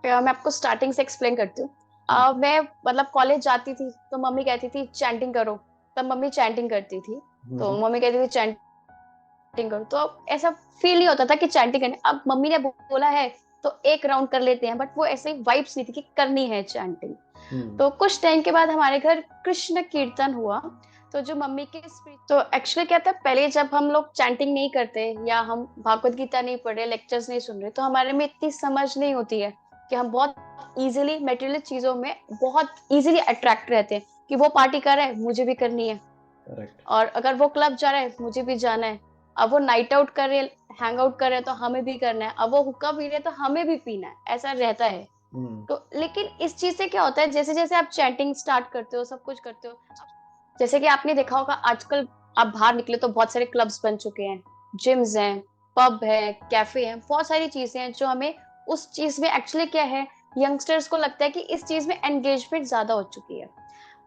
मैं आपको स्टार्टिंग से एक्सप्लेन करती हूँ। मैं मतलब कॉलेज जाती थी तो मम्मी कहती थी चैंटिंग करो। तब मम्मी चैंटिंग करती थी। तो हम्म। मम्मी कहती थी चैंटिंग करो, तो अब ऐसा फील नहीं होता था कि चैंटिंग करने। अब मम्मी ने बोला है तो एक राउंड कर लेते हैं, बट वो ऐसे वाइब्स नहीं थी कि करनी है चैंटिंग। हम्म। तो कुछ टाइम के बाद हमारे घर कृष्ण कीर्तन हुआ। तो जो मम्मी के स्पिरिट, तो एक्चुअली क्या था, पहले जब हम लोग चैंटिंग नहीं करते या हम भागवत गीता नहीं पढ़ रहे, लेक्चर्स नहीं सुन रहे, तो हमारे में इतनी समझ नहीं होती है कि हम बहुत इजीली मटेरियल चीजों में बहुत इजीली अट्रैक्ट रहते हैं कि वो पार्टी कर रहा है मुझे भी करनी है, करेक्ट। और अगर वो क्लब जा रहा है मुझे भी जाना है। अब वो नाइट आउट कर रहे, हैंग आउट कर रहे हैं तो हमें भी करना है। अब वो हुक्का पी रहे हैं तो हमें भी पीना है, ऐसा रहता है। हम्म। तो लेकिन इस चीज से क्या होता है, जैसे जैसे आप चैंटिंग स्टार्ट करते हो, सब कुछ करते हो, जैसे कि आपने देखा होगा आजकल आप बाहर निकले तो बहुत सारे क्लब्स बन चुके हैं, जिम्स हैं, पब है, कैफे हैं, बहुत सारी चीजें हैं जो हमें उस चीज में एक्चुअली क्या है, यंगस्टर्स को लगता है कि इस चीज में एंगेजमेंट ज्यादा हो चुकी है।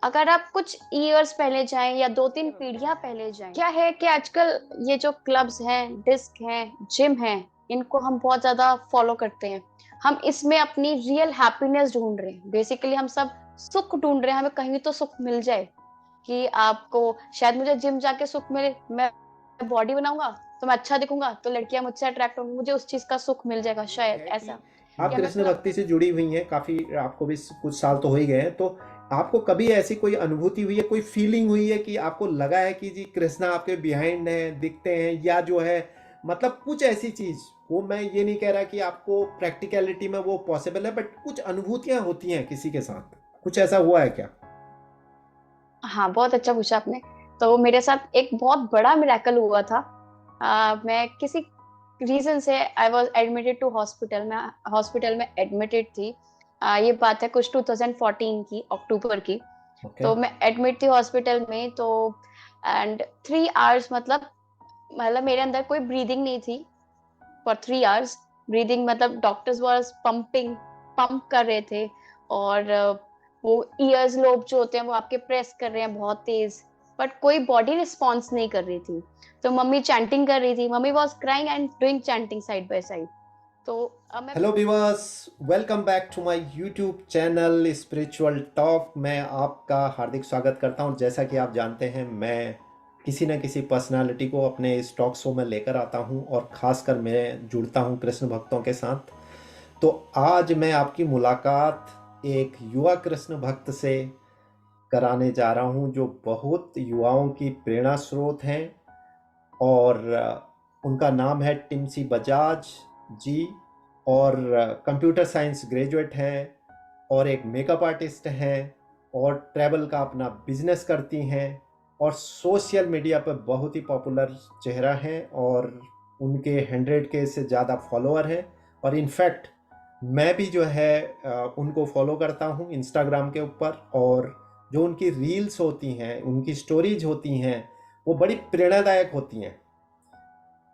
अगर आप कुछ ईयर्स पहले जाएं या दो तीन पीढ़ियां पहले जाएं, क्या है कि आजकल ये जो क्लब्स हैं, डिस्क हैं, जिम हैं, इनको हम बहुत ज्यादा फॉलो करते हैं। हम इसमें अपनी रियल हैप्पीनेस ढूंढ रहे हैं, बेसिकली हम सब सुख ढूंढ रहे हैं, हमें कहीं तो सुख मिल जाए। कि आपको शायद, मुझे जिम जाके सुख मिले, मैं बॉडी बनाऊंगा तो मैं अच्छा दिखूंगा तो लड़कियां मुझसे अट्रैक्ट होंगी, मुझे उस चीज का सुख मिल जाएगा शायद, है ऐसा कि आप कि हमें कृष्ण ऐसा लगता भक्ति है। से जुड़ी हुई हैं काफी, आपको भी कुछ साल तो हो ही गए हैं, तो आपको कभी ऐसी कोई अनुभूति हुई है, कोई फीलिंग हुई है कि आपको लगा है कि जी कृष्णा आपके बिहाइंड हैं, दिखते हैं, या जो है मतलब कुछ ऐसी चीज, वो मैं ये नहीं कह रहा कि आपको प्रैक्टिकलिटी में वो पॉसिबल है, बट कुछ अनुभूतियां होती हैं किसी के साथ, कुछ ऐसा हुआ है क्या? हाँ, बहुत अच्छा पूछा आपने। तो मेरे साथ एक बहुत बड़ा मिरेकल हुआ था। मैं किसी रीजन से I was admitted to hospital में, हॉस्पिटल में एडमिटेड थी। ये बात है कुछ 2014 की अक्टूबर की। ओके। तो मैं एडमिट थी हॉस्पिटल में, तो एंड 3 आवर्स, मतलब मेरे अंदर कोई ब्रीदिंग नहीं थी फॉर 3 आवर्स। ब्रीदिंग मतलब डॉक्टर्स वाज पंपिंग, पंप कर रहे थे। और वो ईयर्स लोब जो होते हैं वो आपके प्रेस कर रहे हैं बहुत तेज, बट कोई बॉडी रिस्पॉन्स नहीं कर रही थी। तो मम्मी चैंटिंग कर रही थी, mummy was crying and doing chanting side by side. तो अब मैं, hello viewers, welcome back to my YouTube channel spiritual talk. मैं आपका हार्दिक स्वागत करता हूं। जैसा कि आप जानते हैं, मैं किसी न किसी पर्सनालिटी को अपने इस टॉक शो में लेकर आता हूं, और ख़ासकर मैं जुड़ता हूं कृष्ण भक्तों के साथ। तो आज मैं आपकी मुलाकात एक युवा कृष्ण भक्त से कराने जा रहा हूं, जो बहुत युवाओं की प्रेरणा स्रोत हैं। और उनका नाम है टिम्सी बजाज जी। और कंप्यूटर साइंस ग्रेजुएट हैं, और एक मेकअप आर्टिस्ट हैं, और ट्रैवल का अपना बिजनेस करती हैं, और सोशल मीडिया पर बहुत ही पॉपुलर चेहरा हैं, और उनके 100K से ज़्यादा फॉलोअर हैं। और इनफैक्ट मैं भी जो है उनको फॉलो करता हूँ इंस्टाग्राम के ऊपर। और जो उनकी रील्स होती हैं, उनकी स्टोरीज होती हैं, वो बड़ी प्रेरणादायक होती हैं,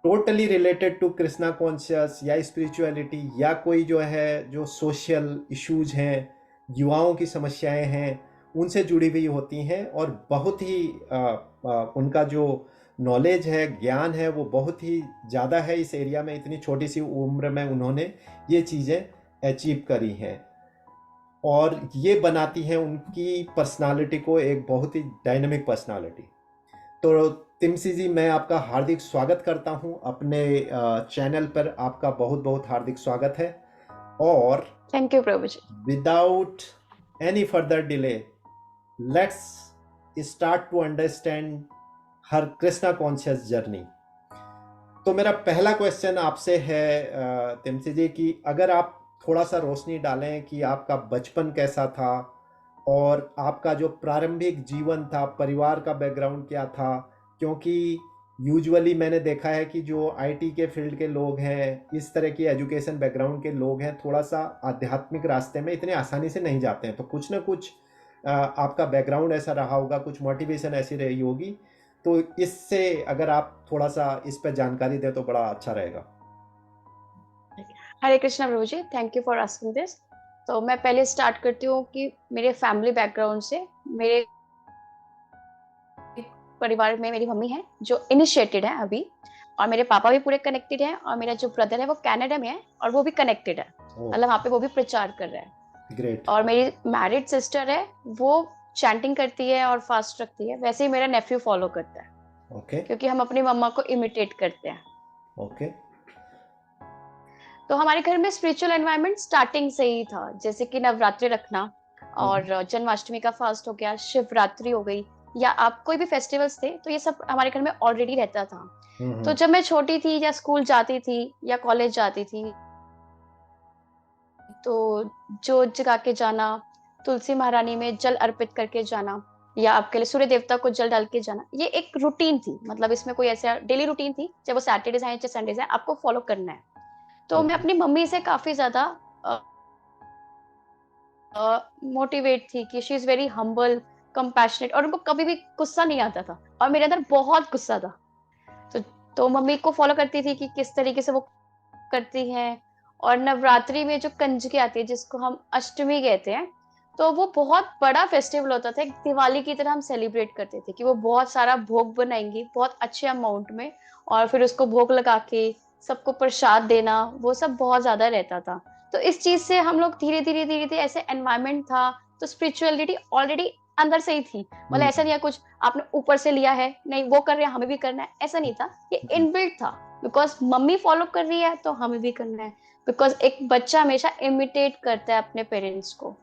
totally related to Krishna conscious या स्पिरिचुअलिटी, या कोई जो है जो सोशल इश्यूज हैं, युवाओं की समस्याएं हैं, उनसे जुड़ी हुई होती हैं। और बहुत ही उनका जो नॉलेज है, ज्ञान है, वो बहुत ही ज़्यादा है इस एरिया में। इतनी छोटी सी उम्र में उन्होंने ये चीज़ें अचीव करी हैं, और ये बनाती हैं उनकी पर्सनालिटी को एक बहुत ही डायनामिक पर्सनालिटी। तो तिमसी जी, मैं आपका हार्दिक स्वागत करता हूं अपने चैनल पर। आपका बहुत बहुत हार्दिक स्वागत है। और thank you Prabhu ji. Without any further delay, let's start to understand her Krishna conscious journey. तो मेरा पहला क्वेश्चन आपसे है तिमसी जी, कि अगर आप थोड़ा सा रोशनी डालें कि आपका बचपन कैसा था, और आपका जो प्रारंभिक जीवन था, परिवार का बैकग्राउंड क्या था। क्योंकि यूजुअली मैंने देखा है कि जो आईटी के फील्ड के लोग हैं, इस तरह की एजुकेशन बैकग्राउंड के लोग हैं, थोड़ा सा आध्यात्मिक रास्ते में इतने आसानी से नहीं जाते हैं। तो कुछ ना कुछ आपका बैकग्राउंड ऐसा रहा होगा, कुछ मोटिवेशन ऐसी रही होगी। तो इससे अगर आप थोड़ा सा इस पर जानकारी दें तो बड़ा अच्छा रहेगा। Hare Krishna Prabhu ji, thank you for asking this. तो मैं पहले स्टार्ट करती हूँ कि मेरे फैमिली बैकग्राउंड से। मेरे परिवार में मेरी मम्मी है जो इनिशिएटेड है अभी, और मेरे पापा भी पूरे कनेक्टेड हैं, और मेरा जो ब्रदर है वो कनाडा में है और वो भी कनेक्टेड है। ओ, मतलब वहाँ पे वो भी प्रचार कर रहा है। ग्रेट। और मेरी मैरिड सिस्टर है, वो चैंटिंग करती है और फास्ट रखती है। वैसे ही मेरा नेफ्यू फॉलो करता है, ओके। क्योंकि हम अपनी मम्मा को इमिटेट करते हैं। ओके। तो हमारे घर में स्पिरिचुअल एनवायरनमेंट स्टार्टिंग से ही था, जैसे कि नवरात्रि रखना हम्म। और जन्माष्टमी का फास्ट हो गया, शिवरात्रि हो गई, या आप कोई भी फेस्टिवल्स थे, तो ये सब हमारे घर में ऑलरेडी रहता था। तो हम्म। जब मैं छोटी थी या स्कूल जाती थी या कॉलेज जाती थी, तो जोत जगा के जाना, तुलसी महारानी में जल अर्पित करके जाना, या आपके लिए सूर्य देवता को जल डाल के जाना, ये एक रूटीन थी। मतलब इसमें कोई ऐसा डेली रूटीन थी, चाहे वो सैटरडेज है चाहे संडेज है, आपको फॉलो करना है। तो मैं ओके। अपनी मम्मी से काफी ज्यादा मोटिवेट थी कि she is very humble, compassionate, और उनको कभी भी गुस्सा नहीं आता था, और मेरे अंदर बहुत गुस्सा था। तो तो मम्मी को फॉलो करती थी कि किस तरीके से वो करती हैं। और नवरात्रि में जो कंजकी आती है, जिसको हम अष्टमी कहते हैं, तो वो बहुत बड़ा फेस्टिवल होता था, एक दिवाली की तरह हम सेलिब्रेट करते थे कि वो बहुत सारा भोग बनाएंगी बहुत अच्छे अमाउंट में, और फिर उसको भोग लगा के सबको प्रसाद देना, वो सब बहुत ज्यादा रहता था। तो इस चीज से हम लोग धीरे धीरे ऐसे एनवायरमेंट था, तो स्पिरिचुअलिटी ऑलरेडी अंदर से ही थी। मतलब ऐसा हम्म। नहीं है कुछ आपने ऊपर से लिया है, नहीं वो कर रहे हैं हमें भी करना है, ऐसा नहीं था, ये हम्म। इनबिल्ट था। बिकॉज मम्मी फॉलो कर रही है तो हमें भी करना है। बिकॉज एक बच्चा हमेशा इमिटेट करता है अपने पेरेंट्स को,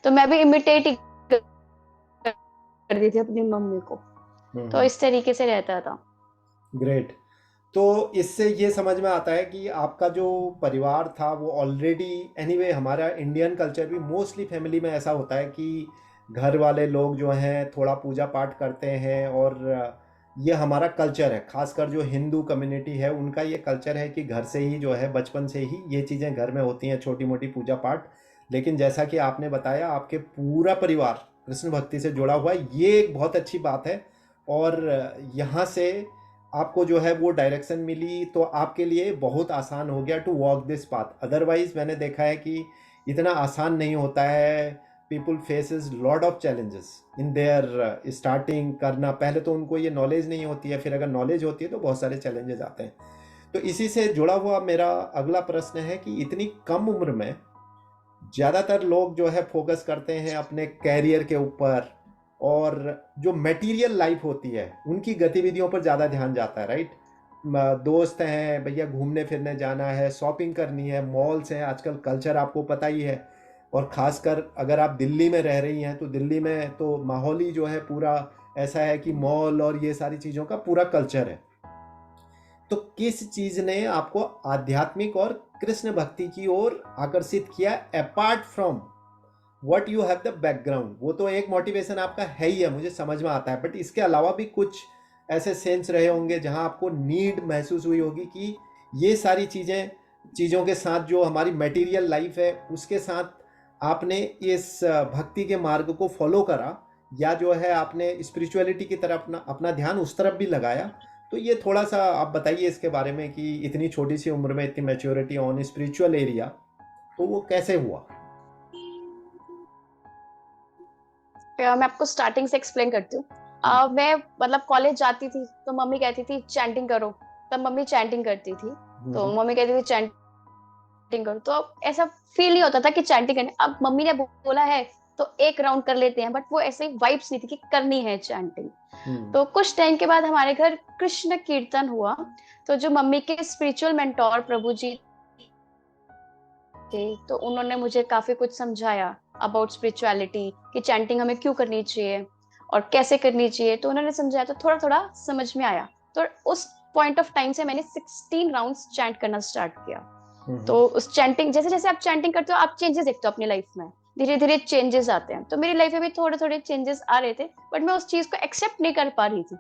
तो मैं भी इमिटेट ही कर दी थी अपनी मम्मी को। तो हम्म। इस तरीके से रहता था। ग्रेट। तो इससे ये समझ में आता है कि आपका जो परिवार था वो ऑलरेडी, एनीवे हमारा इंडियन कल्चर भी मोस्टली फैमिली में ऐसा होता है कि घर वाले लोग जो हैं थोड़ा पूजा पाठ करते हैं, और ये हमारा कल्चर है। खासकर जो हिंदू कम्युनिटी है उनका ये कल्चर है कि घर से ही जो है, बचपन से ही ये चीज़ें घर में होती हैं, छोटी मोटी पूजा पाठ। लेकिन जैसा कि आपने बताया आपके पूरा परिवार कृष्ण भक्ति से जुड़ा हुआ है, ये एक बहुत अच्छी बात है। और यहाँ से आपको जो है वो डायरेक्शन मिली, तो आपके लिए बहुत आसान हो गया to walk this path. Otherwise मैंने देखा है कि इतना आसान नहीं होता है। People faces lot of challenges in their starting करना। पहले तो उनको ये नॉलेज नहीं होती है, फिर अगर नॉलेज होती है तो बहुत सारे चैलेंजेस आते हैं। तो इसी से जुड़ा हुआ मेरा अगला प्रश्न है कि इतनी कम उम्र में ज़्यादातर लोग जो है फोकस करते हैं अपने कैरियर के ऊपर, और जो मटेरियल लाइफ होती है उनकी गतिविधियों पर ज़्यादा ध्यान जाता है, राइट। दोस्त हैं भैया, घूमने फिरने जाना है, शॉपिंग करनी है, मॉल्स हैं, आजकल कल्चर आपको पता ही है। और ख़ासकर अगर आप दिल्ली में रह रही हैं तो दिल्ली में तो माहौल ही जो है पूरा ऐसा है कि मॉल और ये सारी चीज़ों का पूरा कल्चर है। तो किस चीज ने आपको आध्यात्मिक और कृष्ण भक्ति की ओर आकर्षित किया, apart from what you have the background? वो तो एक मोटिवेशन आपका है ही है, मुझे समझ में आता है, बट इसके अलावा भी कुछ ऐसे सेंस रहे होंगे जहां आपको नीड महसूस हुई होगी कि ये सारी चीजें, चीजों के साथ जो हमारी मटेरियल लाइफ है उसके साथ आपने इस भक्ति के मार्ग को फॉलो करा, या जो है आपने स्पिरिचुअलिटी की तरफ अपना अपना ध्यान उस तरफ भी लगाया। तो ये थोड़ा सा आप बताइए इसके बारे में कि इतनी छोटी सी उम्र में इतनी मैच्योरिटी ऑन स्पिरिचुअल एरिया, तो वो कैसे हुआ? मैं आपको स्टार्टिंग से एक्सप्लेन करती हूँ। मैं मतलब कॉलेज जाती थी तो मम्मी कहती थी चैंटिंग करो, तब मम्मी चैंटिंग करती थी। तो मम्मी कहती थी चैंटिंग करो, तो अब ऐसा फील नहीं होता था कि चैंटिंग करनी। अब मम्मी ने बोला है तो एक राउंड कर लेते हैं, बट वो ऐसे वाइब्स नहीं थी कि करनी है चैंटिंग। हम्म। तो कुछ टाइम के बाद हमारे घर कृष्ण कीर्तन हुआ। तो जो मम्मी के स्पिरिचुअल मेंटोर प्रभु जी थे, तो उन्होंने मुझे काफी कुछ समझाया अबाउट स्पिरिचुअलिटी, कि चैंटिंग हमें क्यों करनी चाहिए और कैसे करनी चाहिए। तो उन्होंने समझाया, तो थोड़ा थोड़ा समझ में आया। तो उस पॉइंट ऑफ टाइम से मैंने 16 राउंड्स चैंट करना स्टार्ट किया। तो उस चैंटिंग, जैसे जैसे आप चैंटिंग करते हो, आप चेंजेस देखते हो अपनी लाइफ में, धीरे धीरे चेंजेस आते हैं। तो मेरी लाइफ में भी थोड़े थोड़े चेंजेस आ रहे थे, बट मैं उस चीज को एक्सेप्ट नहीं कर पा रही थी।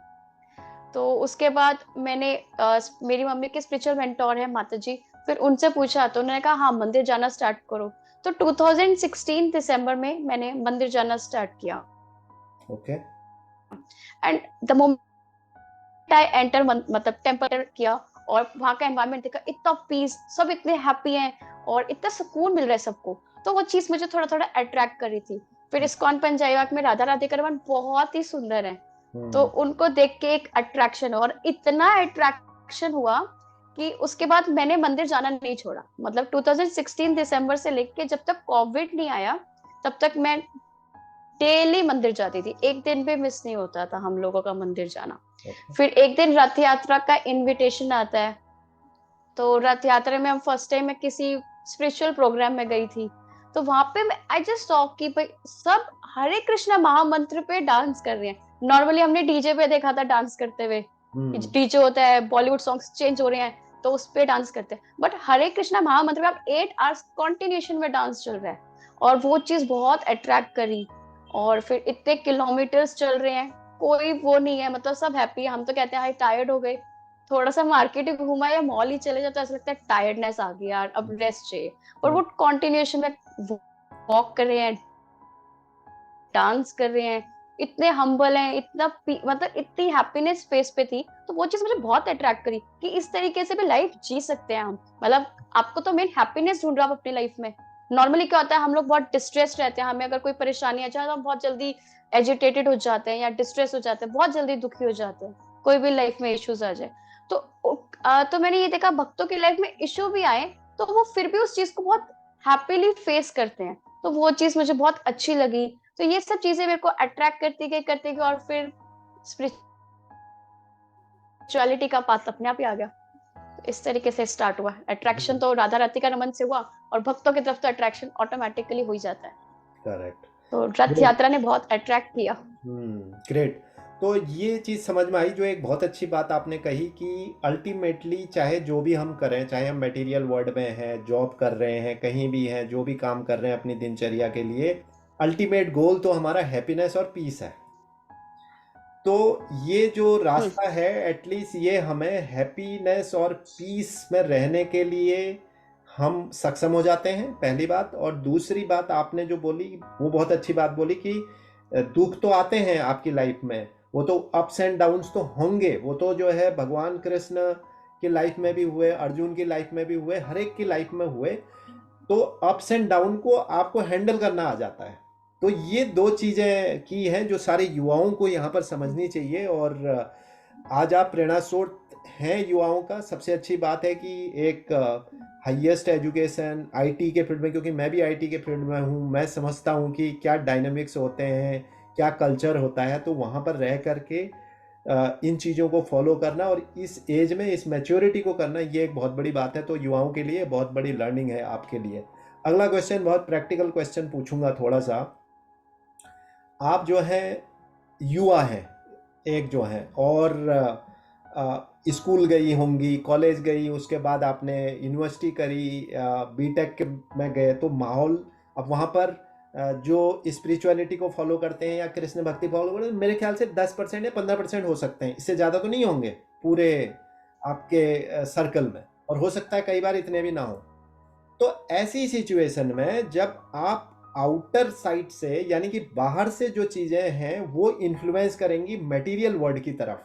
तो उसके बाद मैंने मेरी मम्मी के स्पिरिचुअल मेंटोर है माता जी, फिर उनसे पूछा, तो उन्होंने कहा हाँ मंदिर जाना स्टार्ट करो। तो 2016 दिसंबर में मैंने मंदिर जाना स्टार्ट किया। Okay. And the moment I enter, मतलब टेम्पल किया, और वहां का एनवायरनमेंट देखा, इतना पीस, सब इतने हैप्पी हैं और इतना सुकून मिल रहा है सबको। तो वो चीज मुझे थोड़ा थोड़ा अट्रैक्ट कर रही थी। फिर इस्कॉन पंजाबी में राधा राधे रमन बहुत ही सुंदर है, तो उनको देख के एक अट्रैक्शन, और इतना अट्रैक्शन हुआ कि उसके बाद मैंने मंदिर जाना नहीं छोड़ा। मतलब 2016 दिसंबर से लेके जब तक कोविड नहीं आया तब तक मैं डेली मंदिर जाती थी, एक दिन भी मिस नहीं होता था हम लोगों का मंदिर जाना। ओके। फिर एक दिन रथ यात्रा का इनविटेशन आता है, तो रथ यात्रा में हम फर्स्ट टाइम मैं किसी स्पिरिचुअल प्रोग्राम में गई थी। तो वहां पे मैं आई जस्ट सॉ कि भाई सब हरे कृष्णा महामंत्र पे डांस कर रहे हैं। नॉर्मली हमने डीजे पे देखा था डांस करते हुए, डीजे होता है, बॉलीवुड सॉन्ग्स चेंज हो रहे हैं तो उस पे डांस करते हैं, बट हरे कृष्णा महामंत्र में आप 8 आवर्स कॉन्टिन्यूशन में डांस चल रहा है। और वो चीज बहुत अट्रैक्ट करी। और फिर इतने किलोमीटर्स चल रहे हैं, कोई वो नहीं है, मतलब सब हैप्पी है। हम तो कहते हैं हाई टायर्ड हो गए, थोड़ा सा मार्केट ही घूमा या मॉल ही चले जाओ तो ऐसा लगता है टायर्डनेस आ गई यार, अब रेस्ट चाहिए। और वो कॉन्टिन्यूशन में वॉक कर रहे हैं, डांस कर रहे हैं, इतने हम्बल हैं, मतलब इतनी हैप्पीनेस फेस पे थी। तो वो चीज मुझे बहुत अट्रैक्ट करी कि इस तरीके से भी लाइफ जी सकते हैं हम। मतलब आपको तो मेन हैप्पीनेस ढूंढ रहा हो अपनी लाइफ में। नॉर्मली क्या होता है, हम लोग बहुत डिस्ट्रेस रहते हैं, हमें अगर कोई परेशानी आ जाए तो हम बहुत जल्दी एजिटेटेड हो जाते हैं या डिस्ट्रेस हो जाते हैं, बहुत जल्दी दुखी हो जाते हैं, कोई भी लाइफ में इश्यूज आ जाए। तो तो मैंने ये देखा भक्तों की लाइफ में इशू भी आए तो वो फिर भी उस चीज को बहुत हैप्पीली फेस करते हैं। तो वो चीज मुझे बहुत अच्छी लगी। तो ये सब चीजें मेरे को अट्रैक्ट करती गई और फिर स्पिरिचुअलिटी का पाथ अपने आप ही आ गया। तो इस तरीके से स्टार्ट हुआ। अट्रैक्शन तो राधा राधिका रमन से हुआ और भक्तों की तरफ तो अट्रैक्शन ऑटोमेटिकली हो ही जाता है। करेक्ट। तो रथ यात्रा ने बहुत अट्रैक्ट किया। ग्रेट। तो ये चीज़ समझ में आई, जो एक बहुत अच्छी बात आपने कही कि अल्टीमेटली चाहे जो भी हम करें, चाहे हम मटेरियल वर्ल्ड में हैं, जॉब कर रहे हैं, कहीं भी हैं, जो भी काम कर रहे हैं अपनी दिनचर्या के लिए, अल्टीमेट गोल तो हमारा हैप्पीनेस और पीस है। तो ये जो रास्ता है, एटलीस्ट ये हमें हैप्पीनेस और पीस में रहने के लिए हम सक्षम हो जाते हैं, पहली बात। और दूसरी बात आपने जो बोली वो बहुत अच्छी बात बोली कि दुख तो आते हैं आपकी लाइफ में, वो तो अप्स एंड डाउन्स तो होंगे, वो तो जो है भगवान कृष्ण की लाइफ में भी हुए, अर्जुन की लाइफ में भी हुए, हर एक की लाइफ में हुए। तो अप्स एंड डाउन को आपको हैंडल करना आ जाता है। तो ये दो चीज़ें की हैं जो सारे युवाओं को यहाँ पर समझनी चाहिए। और आज आप प्रेरणा स्रोत हैं युवाओं का। सबसे अच्छी बात है कि एक हाईएस्ट एजुकेशन आईटी के फील्ड में, क्योंकि मैं भी आईटी के फील्ड में हूँ, मैं समझता हूँ कि क्या डायनामिक्स होते हैं, क्या कल्चर होता है। तो वहाँ पर रह करके इन चीज़ों को फॉलो करना और इस एज में इस मैच्योरिटी को करना, ये एक बहुत बड़ी बात है। तो युवाओं के लिए बहुत बड़ी लर्निंग है आपके लिए। अगला क्वेश्चन बहुत प्रैक्टिकल क्वेश्चन पूछूंगा थोड़ा सा। आप जो है युवा हैं, एक जो हैं, और स्कूल गई होंगी, कॉलेज गई, उसके बाद आपने यूनिवर्सिटी करी, बीटेक में गए, तो माहौल अब वहाँ पर जो स्पिरिचुअलिटी को फॉलो करते हैं या कृष्ण भक्ति फॉलो करते हैं, मेरे ख्याल से 10% या 15% हो सकते हैं, इससे ज़्यादा तो नहीं होंगे पूरे आपके सर्कल में, और हो सकता है कई बार इतने भी ना हो। तो ऐसी सिचुएशन में जब आप आउटर साइड से, यानी कि बाहर से जो चीज़ें हैं वो इन्फ्लुएंस करेंगी मटेरियल वर्ल्ड की तरफ,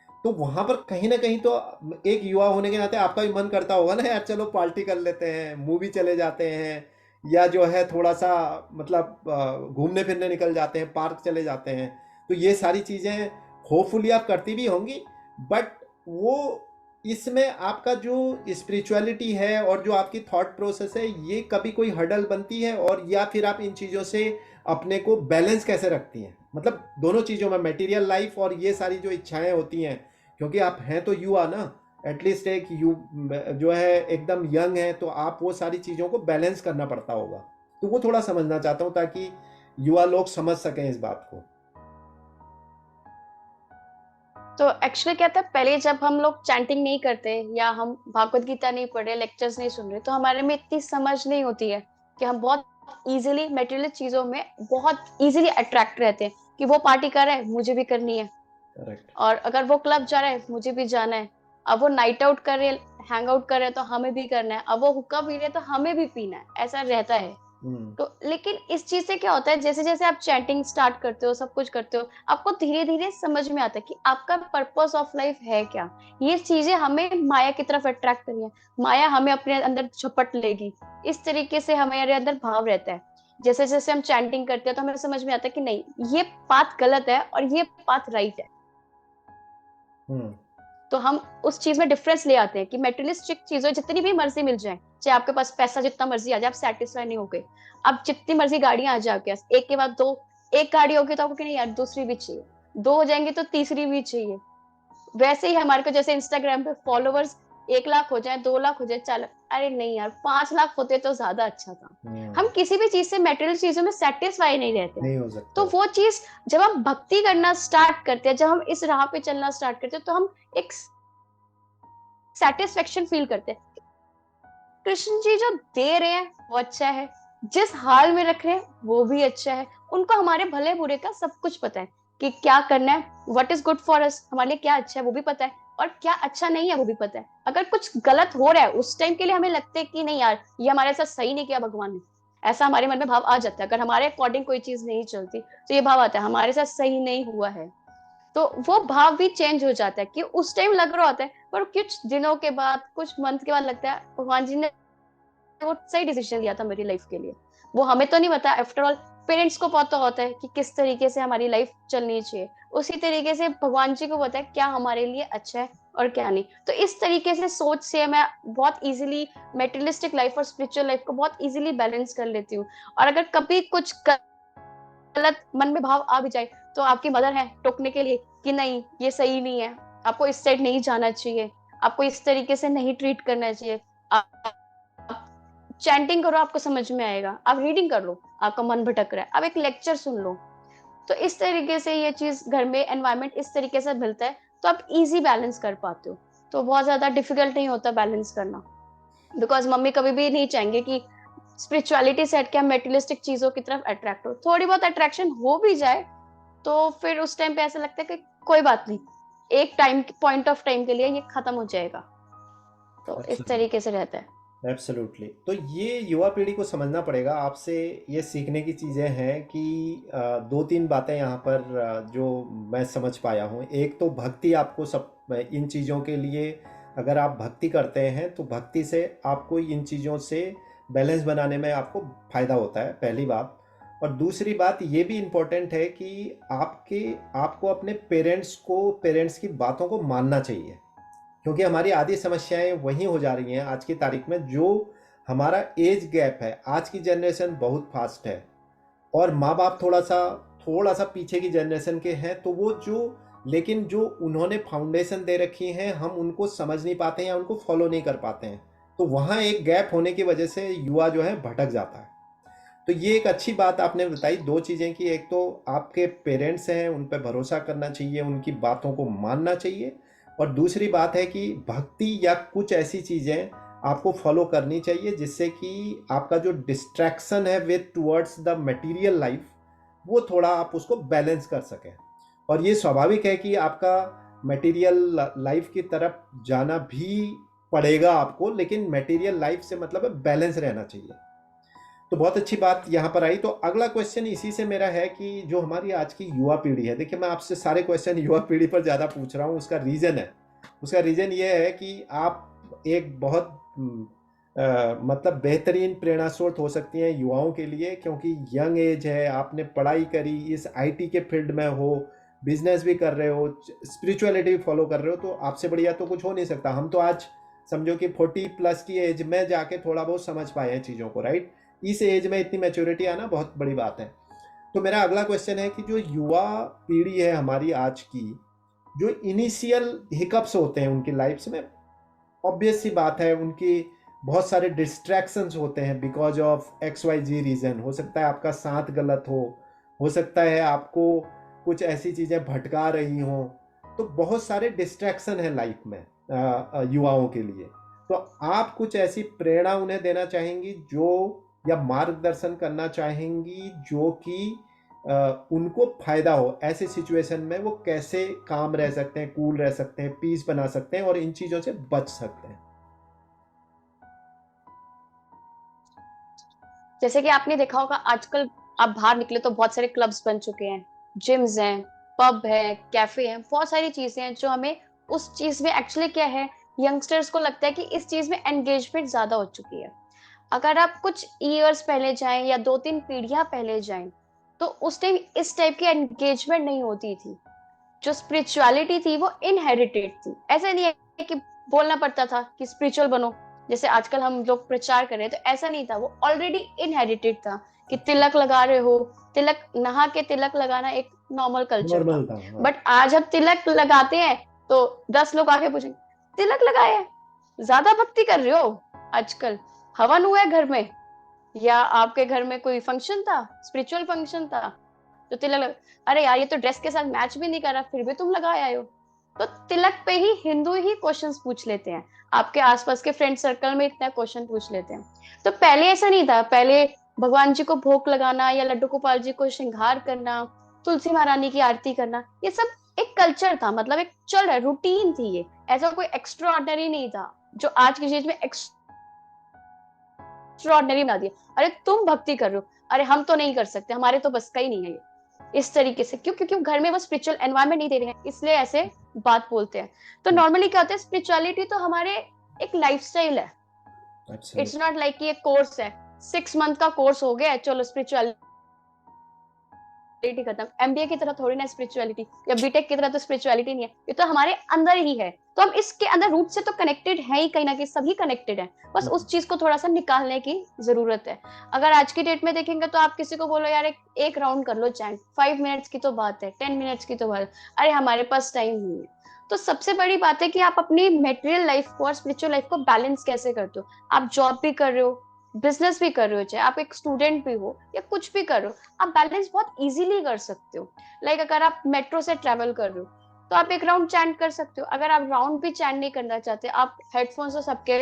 तो वहाँ पर कहीं ना कहीं तो एक युवा होने के नाते आपका भी मन करता होगा ना, यार चलो पार्टी कर लेते हैं, मूवी चले जाते हैं, या जो है थोड़ा सा मतलब घूमने फिरने निकल जाते हैं, पार्क चले जाते हैं। तो ये सारी चीज़ें होपफुली आप करती भी होंगी, बट वो इसमें आपका जो स्पिरिचुअलिटी है और जो आपकी थॉट प्रोसेस है, ये कभी कोई हर्डल बनती है, और या फिर आप इन चीज़ों से अपने को बैलेंस कैसे रखती हैं, मतलब दोनों चीज़ों में, मटेरियल लाइफ और ये सारी जो इच्छाएं होती हैं, क्योंकि आप हैं तो युवा ना, एटलीस्ट एक यू जो है एकदम यंग है, तो आप वो सारी चीज़ों को बैलेंस करना पड़ता होगा। तो वो थोड़ा समझना चाहता हूँ ताकि युवा लोग समझ सकें इस बात को। तो एक्चुअली क्या था, पहले जब हम लोग चैंटिंग नहीं करते या हम भागवत गीता नहीं पढ़ रहे, लेक्चर्स नहीं सुन रहे, तो हमारे में इतनी समझ नहीं होती है कि हम बहुत इजीली मटेरियल चीजों में बहुत इजीली अट्रैक्ट रहते हैं कि वो पार्टी कर रहा है मुझे भी करनी है, करेक्ट। और अगर वो क्लब जा रहा है मुझे भी जाना है, अब वो नाइट आउट कर रहे, हैंग आउट कर रहे हैं तो हमें भी करना है, अब वो हुक्का पी रहे हैं तो हमें भी पीना है, ऐसा रहता है। तो लेकिन इस चीज से क्या होता है, जैसे जैसे आप चैंटिंग स्टार्ट करते हो, सब कुछ करते हो, आपको धीरे धीरे समझ में आता है कि आपका पर्पस ऑफ लाइफ है क्या। ये चीजें हमें माया की तरफ अट्रैक्ट करी है, माया हमें अपने अंदर झपट लेगी, इस तरीके से हमारे अंदर भाव रहता है। जैसे जैसे हम चैंटिंग करते हैं तो हमें समझ में आता है कि नहीं, ये बात गलत है और ये बात राइट है। तो हम उस चीज में डिफरेंस ले आते हैं कि मेटेरियलिस्टिक चीजों जितनी भी मर्जी मिल जाए, चाहे आपके पास पैसा जितना मर्जी आ जाए, आप सेटिस्फाई नहीं हो गए। अब जितनी मर्जी गाड़ियां आ जाए आपके पास, एक के बाद दो, एक गाड़ी होगी तो आपको कि नहीं यार दूसरी भी चाहिए, दो हो जाएंगे तो तीसरी भी चाहिए। वैसे ही हमारे को जैसे इंस्टाग्राम पे फॉलोवर्स 1 लाख हो जाए, 2 लाख हो जाए, 4 लाख, अरे नहीं यार 5 लाख होते तो ज्यादा अच्छा था। हम किसी भी चीज से, मेटेरियल चीजों में सेटिस्फाई नहीं रहते हैं। नहीं हो सकते। तो वो चीज जब हम भक्ति करना स्टार्ट करते हैं, जब हम इस राह पे चलना स्टार्ट करते हैं, तो हम एक सेटिस्फेक्शन फील करते हैं। कृष्ण जी जो दे रहे हैं वो अच्छा है, जिस हाल में रख रहे हैं वो भी अच्छा है। उनको हमारे भले बुरे का सब कुछ पता है कि क्या करना है, what is good for us, हमारे लिए क्या अच्छा है वो भी पता है, और क्या अच्छा नहीं है वो भी पता है। अगर कुछ गलत हो रहा है उस टाइम के लिए हमें लगता है कि नहीं यार ये हमारे साथ सही नहीं किया भगवान ने, ऐसा हमारे मन में भाव आ जाता है। अगर हमारे अकॉर्डिंग कोई चीज नहीं चलती तो ये भाव आता है हमारे साथ सही नहीं हुआ है। तो वो भाव भी चेंज हो जाता है कि उस टाइम लग रहा होता है, पर कुछ दिनों के बाद, कुछ मंथ के बाद लगता है भगवान जी ने वो सही डिसीजन लिया था मेरी लाइफ के लिए। वो हमें तो नहीं पता, आफ्टर ऑल पेरेंट्स को पता होता है कि किस तरीके से हमारी लाइफ चलनी चाहिए, उसी तरीके से भगवान जी को पता है क्या हमारे लिए अच्छा है और क्या नहीं। तो इस तरीके से सोच से मैं बहुत इजीली मेटेरियलिस्टिक लाइफ और स्पिरिचुअल लाइफ को बहुत इजीली बैलेंस कर लेती हूँ। और अगर कभी कुछ गलत मन में भाव आ भी जाए तो आपकी मदर है टोकने के लिए कि नहीं ये सही नहीं है, आपको इस साइड नहीं जाना चाहिए, आपको इस तरीके से नहीं ट्रीट करना चाहिए। आप चैंटिंग करो आपको समझ में आएगा, आप रीडिंग कर लो आपका मन भटक रहा है, आप एक लेक्चर सुन लो। तो इस तरीके से ये चीज घर में एनवायरनमेंट इस तरीके से मिलता है तो आप इजी बैलेंस कर पाते हो। तो बहुत ज्यादा डिफिकल्ट नहीं होता बैलेंस करना, बिकॉज मम्मी कभी भी नहीं चाहेंगे कि स्पिरिचुअलिटी से हट के हम मेटेरियलिस्टिक चीजों की तरफ अट्रैक्ट हो। थोड़ी बहुत अट्रैक्शन हो भी जाए तो फिर उस टाइम पे ऐसा लगता है कि कोई बात नहीं, एक टाइम पॉइंट ऑफ टाइम के लिए ये खत्म हो जाएगा। तो इस तरीके से रहता है। एब्सोल्युटली। तो ये युवा पीढ़ी को समझना पड़ेगा। आपसे ये सीखने की चीज़ें हैं कि दो तीन बातें यहाँ पर जो मैं समझ पाया हूँ। एक तो भक्ति आपको सब इन चीज़ों के लिए, अगर आप भक्ति करते हैं तो भक्ति से आपको इन चीज़ों से बैलेंस बनाने में आपको फ़ायदा होता है, पहली बात। और दूसरी बात ये भी इम्पोर्टेंट है कि आपको अपने पेरेंट्स की बातों को मानना चाहिए, क्योंकि हमारी आधी समस्याएं वही हो जा रही हैं आज की तारीख में। जो हमारा एज गैप है, आज की जनरेशन बहुत फास्ट है और माँ बाप थोड़ा सा पीछे की जनरेशन के हैं, तो वो लेकिन जो उन्होंने फाउंडेशन दे रखी है हम उनको समझ नहीं पाते हैं या उनको फॉलो नहीं कर पाते हैं। तो वहाँ एक गैप होने की वजह से युवा जो है भटक जाता है। तो ये एक अच्छी बात आपने बताई, दो चीज़ें की, एक तो आपके पेरेंट्स हैं उन पर भरोसा करना चाहिए, उनकी बातों को मानना चाहिए, और दूसरी बात है कि भक्ति या कुछ ऐसी चीज़ें आपको फॉलो करनी चाहिए जिससे कि आपका जो डिस्ट्रैक्शन है with towards the material life, वो थोड़ा आप उसको बैलेंस कर सकें। और ये स्वाभाविक है कि आपका मटेरियल लाइफ की तरफ जाना भी पड़ेगा आपको, लेकिन मटेरियल लाइफ से मतलब है बैलेंस रहना चाहिए। तो बहुत अच्छी बात यहाँ पर आई। तो अगला क्वेश्चन इसी से मेरा है कि जो हमारी आज की युवा पीढ़ी है, देखिए मैं आपसे सारे क्वेश्चन युवा पीढ़ी पर ज़्यादा पूछ रहा हूँ, उसका रीज़न ये है कि आप एक बहुत मतलब बेहतरीन प्रेरणा स्रोत हो सकती हैं युवाओं के लिए, क्योंकि यंग एज है, आपने पढ़ाई करी, इस आईटी के फील्ड में हो, बिजनेस भी कर रहे हो, स्पिरिचुअलिटी भी फॉलो कर रहे हो, तो आपसे बढ़िया तो कुछ हो नहीं सकता। हम तो आज समझो कि 40+ की एज में जाके थोड़ा बहुत समझ पाए हैं चीज़ों को, राइट। इस एज में इतनी मैच्योरिटी आना बहुत बड़ी बात है। तो मेरा अगला क्वेश्चन है कि जो युवा पीढ़ी है हमारी आज की, जो इनिशियल हिकअप्स होते हैं उनकी लाइफ्स में, ऑब्वियस सी बात है उनकी बहुत सारे डिस्ट्रैक्शंस होते हैं बिकॉज ऑफ XYZ रीज़न। हो सकता है आपका साथ गलत हो सकता है आपको कुछ ऐसी चीज़ें भटका रही हों। तो बहुत सारे डिस्ट्रैक्शन हैं लाइफ में युवाओं के लिए। तो आप कुछ ऐसी प्रेरणा उन्हें देना चाहेंगी या मार्गदर्शन करना चाहेंगी जो कि उनको फायदा हो, ऐसे सिचुएशन में वो कैसे काम रह सकते हैं, कूल रह सकते हैं, पीस बना सकते हैं और इन चीज़ों से बच सकते हैं। जैसे कि आपने देखा होगा आजकल आप बाहर निकले तो बहुत सारे क्लब्स बन चुके हैं, जिम्स हैं, पब है, कैफे हैं, बहुत सारी चीजें हैं जो हमें उस चीज में एक्चुअली क्या है, यंगस्टर्स को लगता है कि इस चीज में एंगेजमेंट ज्यादा हो चुकी है। अगर आप कुछ ईयर्स पहले जाएं या 2-3 पीढ़ियां पहले जाएं तो उस टाइम इस टाइप की एंगेजमेंट नहीं होती थी। जो स्पिरिचुअलिटी थी वो इनहेरिटेड थी। ऐसा नहीं है कि बोलना पड़ता था कि स्पिरिचुअल बनो, जैसे आजकल हम लोग प्रचार कर रहे हैं, तो ऐसा नहीं था, वो ऑलरेडी इनहेरिटेड था कि तिलक लगा रहे हो, तिलक नहा के तिलक लगाना एक नॉर्मल कल्चर था। नॉर्मल था, हाँ। बट आज हम तिलक लगाते हैं तो 10 लोग आके पूछेंगे तिलक लगाया है, ज्यादा भक्ति कर रहे हो आजकल, हवन हुआ है घर में, या आपके घर में कोई फंक्शन था, स्पिरिचुअल फंक्शन था, तो तिलक अरे यार ये तो ड्रेस के साथ मैच भी नहीं कर रहा फिर भी तुम लगाए आए हो। तो तिलक पे ही हिंदू ही क्वेश्चंस पूछ लेते हैं, आपके आसपास के फ्रेंड सर्कल में इतना क्वेश्चन पूछ लेते हैं। तो पहले ऐसा नहीं था, पहले भगवान जी को भोग लगाना या लड्डू गोपाल जी को श्रृंगार करना, तुलसी महारानी की आरती करना, ये सब एक कल्चर था, मतलब एक चल रहा रूटीन थी, ये ऐसा कोई एक्स्ट्रा ऑर्डिनरी नहीं था जो आज की चीज में एक्स्ट्राऑर्डिनरी बना दिया। अरे तुम भक्ति कर रहे हो, अरे हम तो नहीं कर सकते, हमारे तो बस का ही नहीं है ये। इस तरीके से क्यों, क्योंकि घर में वो स्पिरिचुअल एनवायरनमेंट नहीं दे रहे हैं, इसलिए ऐसे बात बोलते हैं। तो नॉर्मली क्या होता है, स्पिरिचुअलिटी तो हमारे एक लाइफस्टाइल है, इट्स नॉट लाइक कि एक कोर्स है, 6 मंथ का कोर्स हो गया चलो स्पिरिचुअलिटी खत्म। एमबीए की तरह थोड़ी ना स्पिरिचुअलिटी, या बीटेक की तरह तो स्पिरिचुअलिटी नहीं है, ये तो हमारे अंदर ही है। तो हम इसके अंदर रूट से तो कनेक्टेड है ही, कहीं ना कहीं सभी कनेक्टेड है, बस उस चीज को थोड़ा सा निकालने की जरूरत है। अगर आज की डेट में देखेंगे तो आप किसी को बोलो यार एक राउंड कर लो चैंट, 5 मिनट्स की तो बात है, 10 मिनट्स की तो बात है, अरे हमारे पास टाइम नहीं है। तो सबसे बड़ी बात है कि आप अपनी मेटेरियल लाइफ को और स्पिरिचुअल लाइफ को बैलेंस कैसे करते हो। आप जॉब भी कर रहे हो, बिजनेस भी कर रहे हो, चाहे आप एक स्टूडेंट भी हो या कुछ भी कर रहे हो, आप बैलेंस बहुत इजीली कर सकते हो। लाइक अगर आप मेट्रो से ट्रेवल कर रहे हो तो आप एक राउंड चैंट कर सकते हो। अगर आप राउंड भी चैंट नहीं करना चाहते, आप हेडफोन तो सबके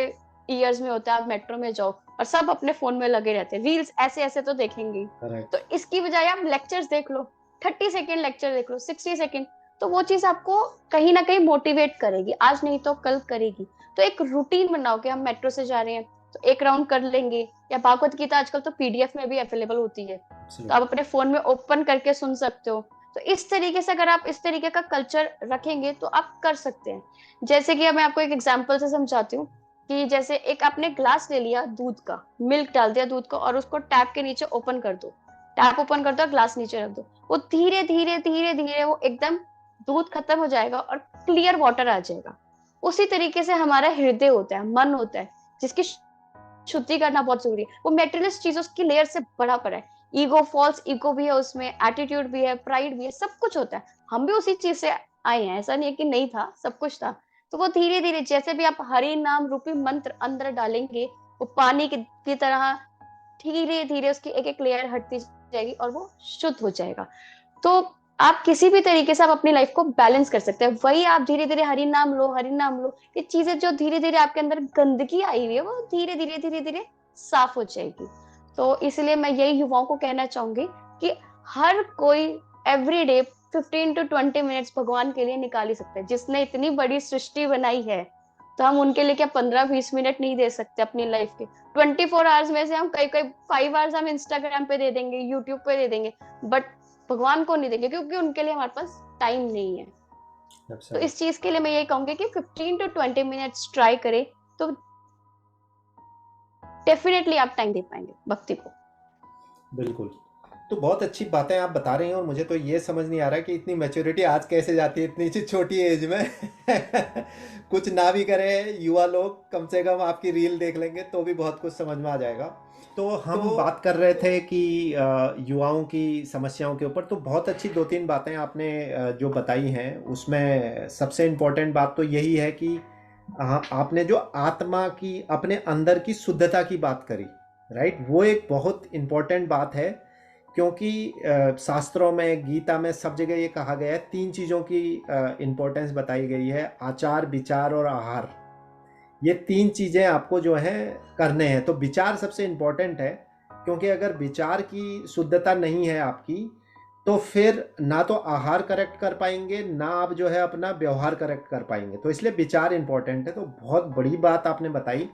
ईयर्स में होता है, आप मेट्रो में जाओ और सब अपने फोन में लगे रहते हैं, रील्स ऐसे ऐसे तो देखेंगे। तो इसकी बजाय आप लेक्चर्स देख लो, 30 सेकेंड लेक्चर देख लो, 60 सेकेंड, तो वो चीज आपको कहीं ना कहीं मोटिवेट करेगी, आज नहीं तो कल करेगी। तो एक रूटीन बनाओ कि हम मेट्रो से जा रहे हैं तो एक राउंड कर लेंगे, या भागवत गीता आजकल तो पीडीएफ में भी अवेलेबल होती है, तो आप अपने फोन में ओपन करके सुन सकते हो। तो इस तरीके से अगर आप इस तरीके का कल्चर रखेंगे तो आप कर सकते हैं। जैसे कि मैं आपको एक एग्जांपल से समझाती हूँ, कि जैसे एक आपने ग्लास ले लिया दूध का, मिल्क डाल दिया दूध को, और उसको टैप के नीचे ओपन कर दो, टैप ओपन कर दो, ग्लास नीचे रख दो, वो धीरे धीरे धीरे धीरे वो एकदम दूध खत्म हो जाएगा और क्लियर वाटर आ जाएगा। उसी तरीके से हमारा हृदय होता है, मन होता है, जिसकी शुद्धि करना बहुत जरूरी है। वो मेटेरियलिस्ट चीजों की लेयर से बड़ा पड़ा है, ईगो, फॉल्स ईगो भी है उसमें, एटीट्यूड भी है, प्राइड भी है, सब कुछ होता है। हम भी उसी चीज से आए हैं, ऐसा नहीं है कि नहीं था, सब कुछ था। तो वो धीरे धीरे जैसे भी आप हरि नाम रूपी मंत्र अंदर डालेंगे, वो पानी की तरह धीरे धीरे उसकी एक एक लेयर हटती जाएगी और वो शुद्ध हो जाएगा। तो आप किसी भी तरीके से आप अपनी लाइफ को बैलेंस कर सकते हैं। वही आप धीरे धीरे हरि नाम लो, हरि नाम लो, ये चीजें जो धीरे धीरे आपके अंदर गंदगी आई हुई है वो धीरे धीरे धीरे धीरे साफ हो जाएगी। तो इसलिए मैं यही युवाओं को कहना चाहूंगी कि हर कोई एवरी डे 15 to 20 मिनट्स भगवान के लिए निकाल ही सकता है। जिसने इतनी बड़ी सृष्टि बनाई है, तो हम उनके लिए क्या 15-20 मिनट नहीं दे सकते अपनी लाइफ के? 24 आवर्स में से हम कई कई 5 आवर्स हम इंस्टाग्राम पे दे देंगे, यूट्यूब पे दे देंगे, बट भगवान को नहीं देंगे, क्योंकि उनके लिए हमारे पास टाइम नहीं है। तो इस चीज के लिए मैं यही कहूंगी कि 15 to 20 मिनट्स ट्राई करें, तो डेफिनेटली आप टाइम दे पाएंगे भक्ति को। बिल्कुल। तो बहुत अच्छी बातें आप बता रहे हैं, और मुझे तो ये समझ नहीं आ रहा कि इतनी मैच्योरिटी आज कैसे जाती है इतनी छोटी एज में। कुछ ना भी करे युवा लोग, कम से कम आपकी रील देख लेंगे तो भी बहुत कुछ समझ में आ जाएगा। तो हम बात कर रहे थे कि युवाओं की समस्याओं के ऊपर, तो बहुत अच्छी 2-3 बातें आपने जो बताई हैं, उसमें सबसे इम्पोर्टेंट बात तो यही है कि आपने जो आत्मा की, अपने अंदर की शुद्धता की बात करी, राइट, वो एक बहुत इम्पोर्टेंट बात है। क्योंकि शास्त्रों में, गीता में, सब जगह ये कहा गया है, 3 चीज़ों की इम्पोर्टेंस बताई गई है, आचार, विचार और आहार। ये 3 चीज़ें आपको जो है करने हैं। तो विचार सबसे इम्पोर्टेंट है, क्योंकि अगर विचार की शुद्धता नहीं है आपकी, तो फिर ना तो आहार करेक्ट कर पाएंगे, ना आप जो है अपना व्यवहार करेक्ट कर पाएंगे। तो इसलिए विचार इम्पोर्टेंट है। तो बहुत बड़ी बात आपने बताई,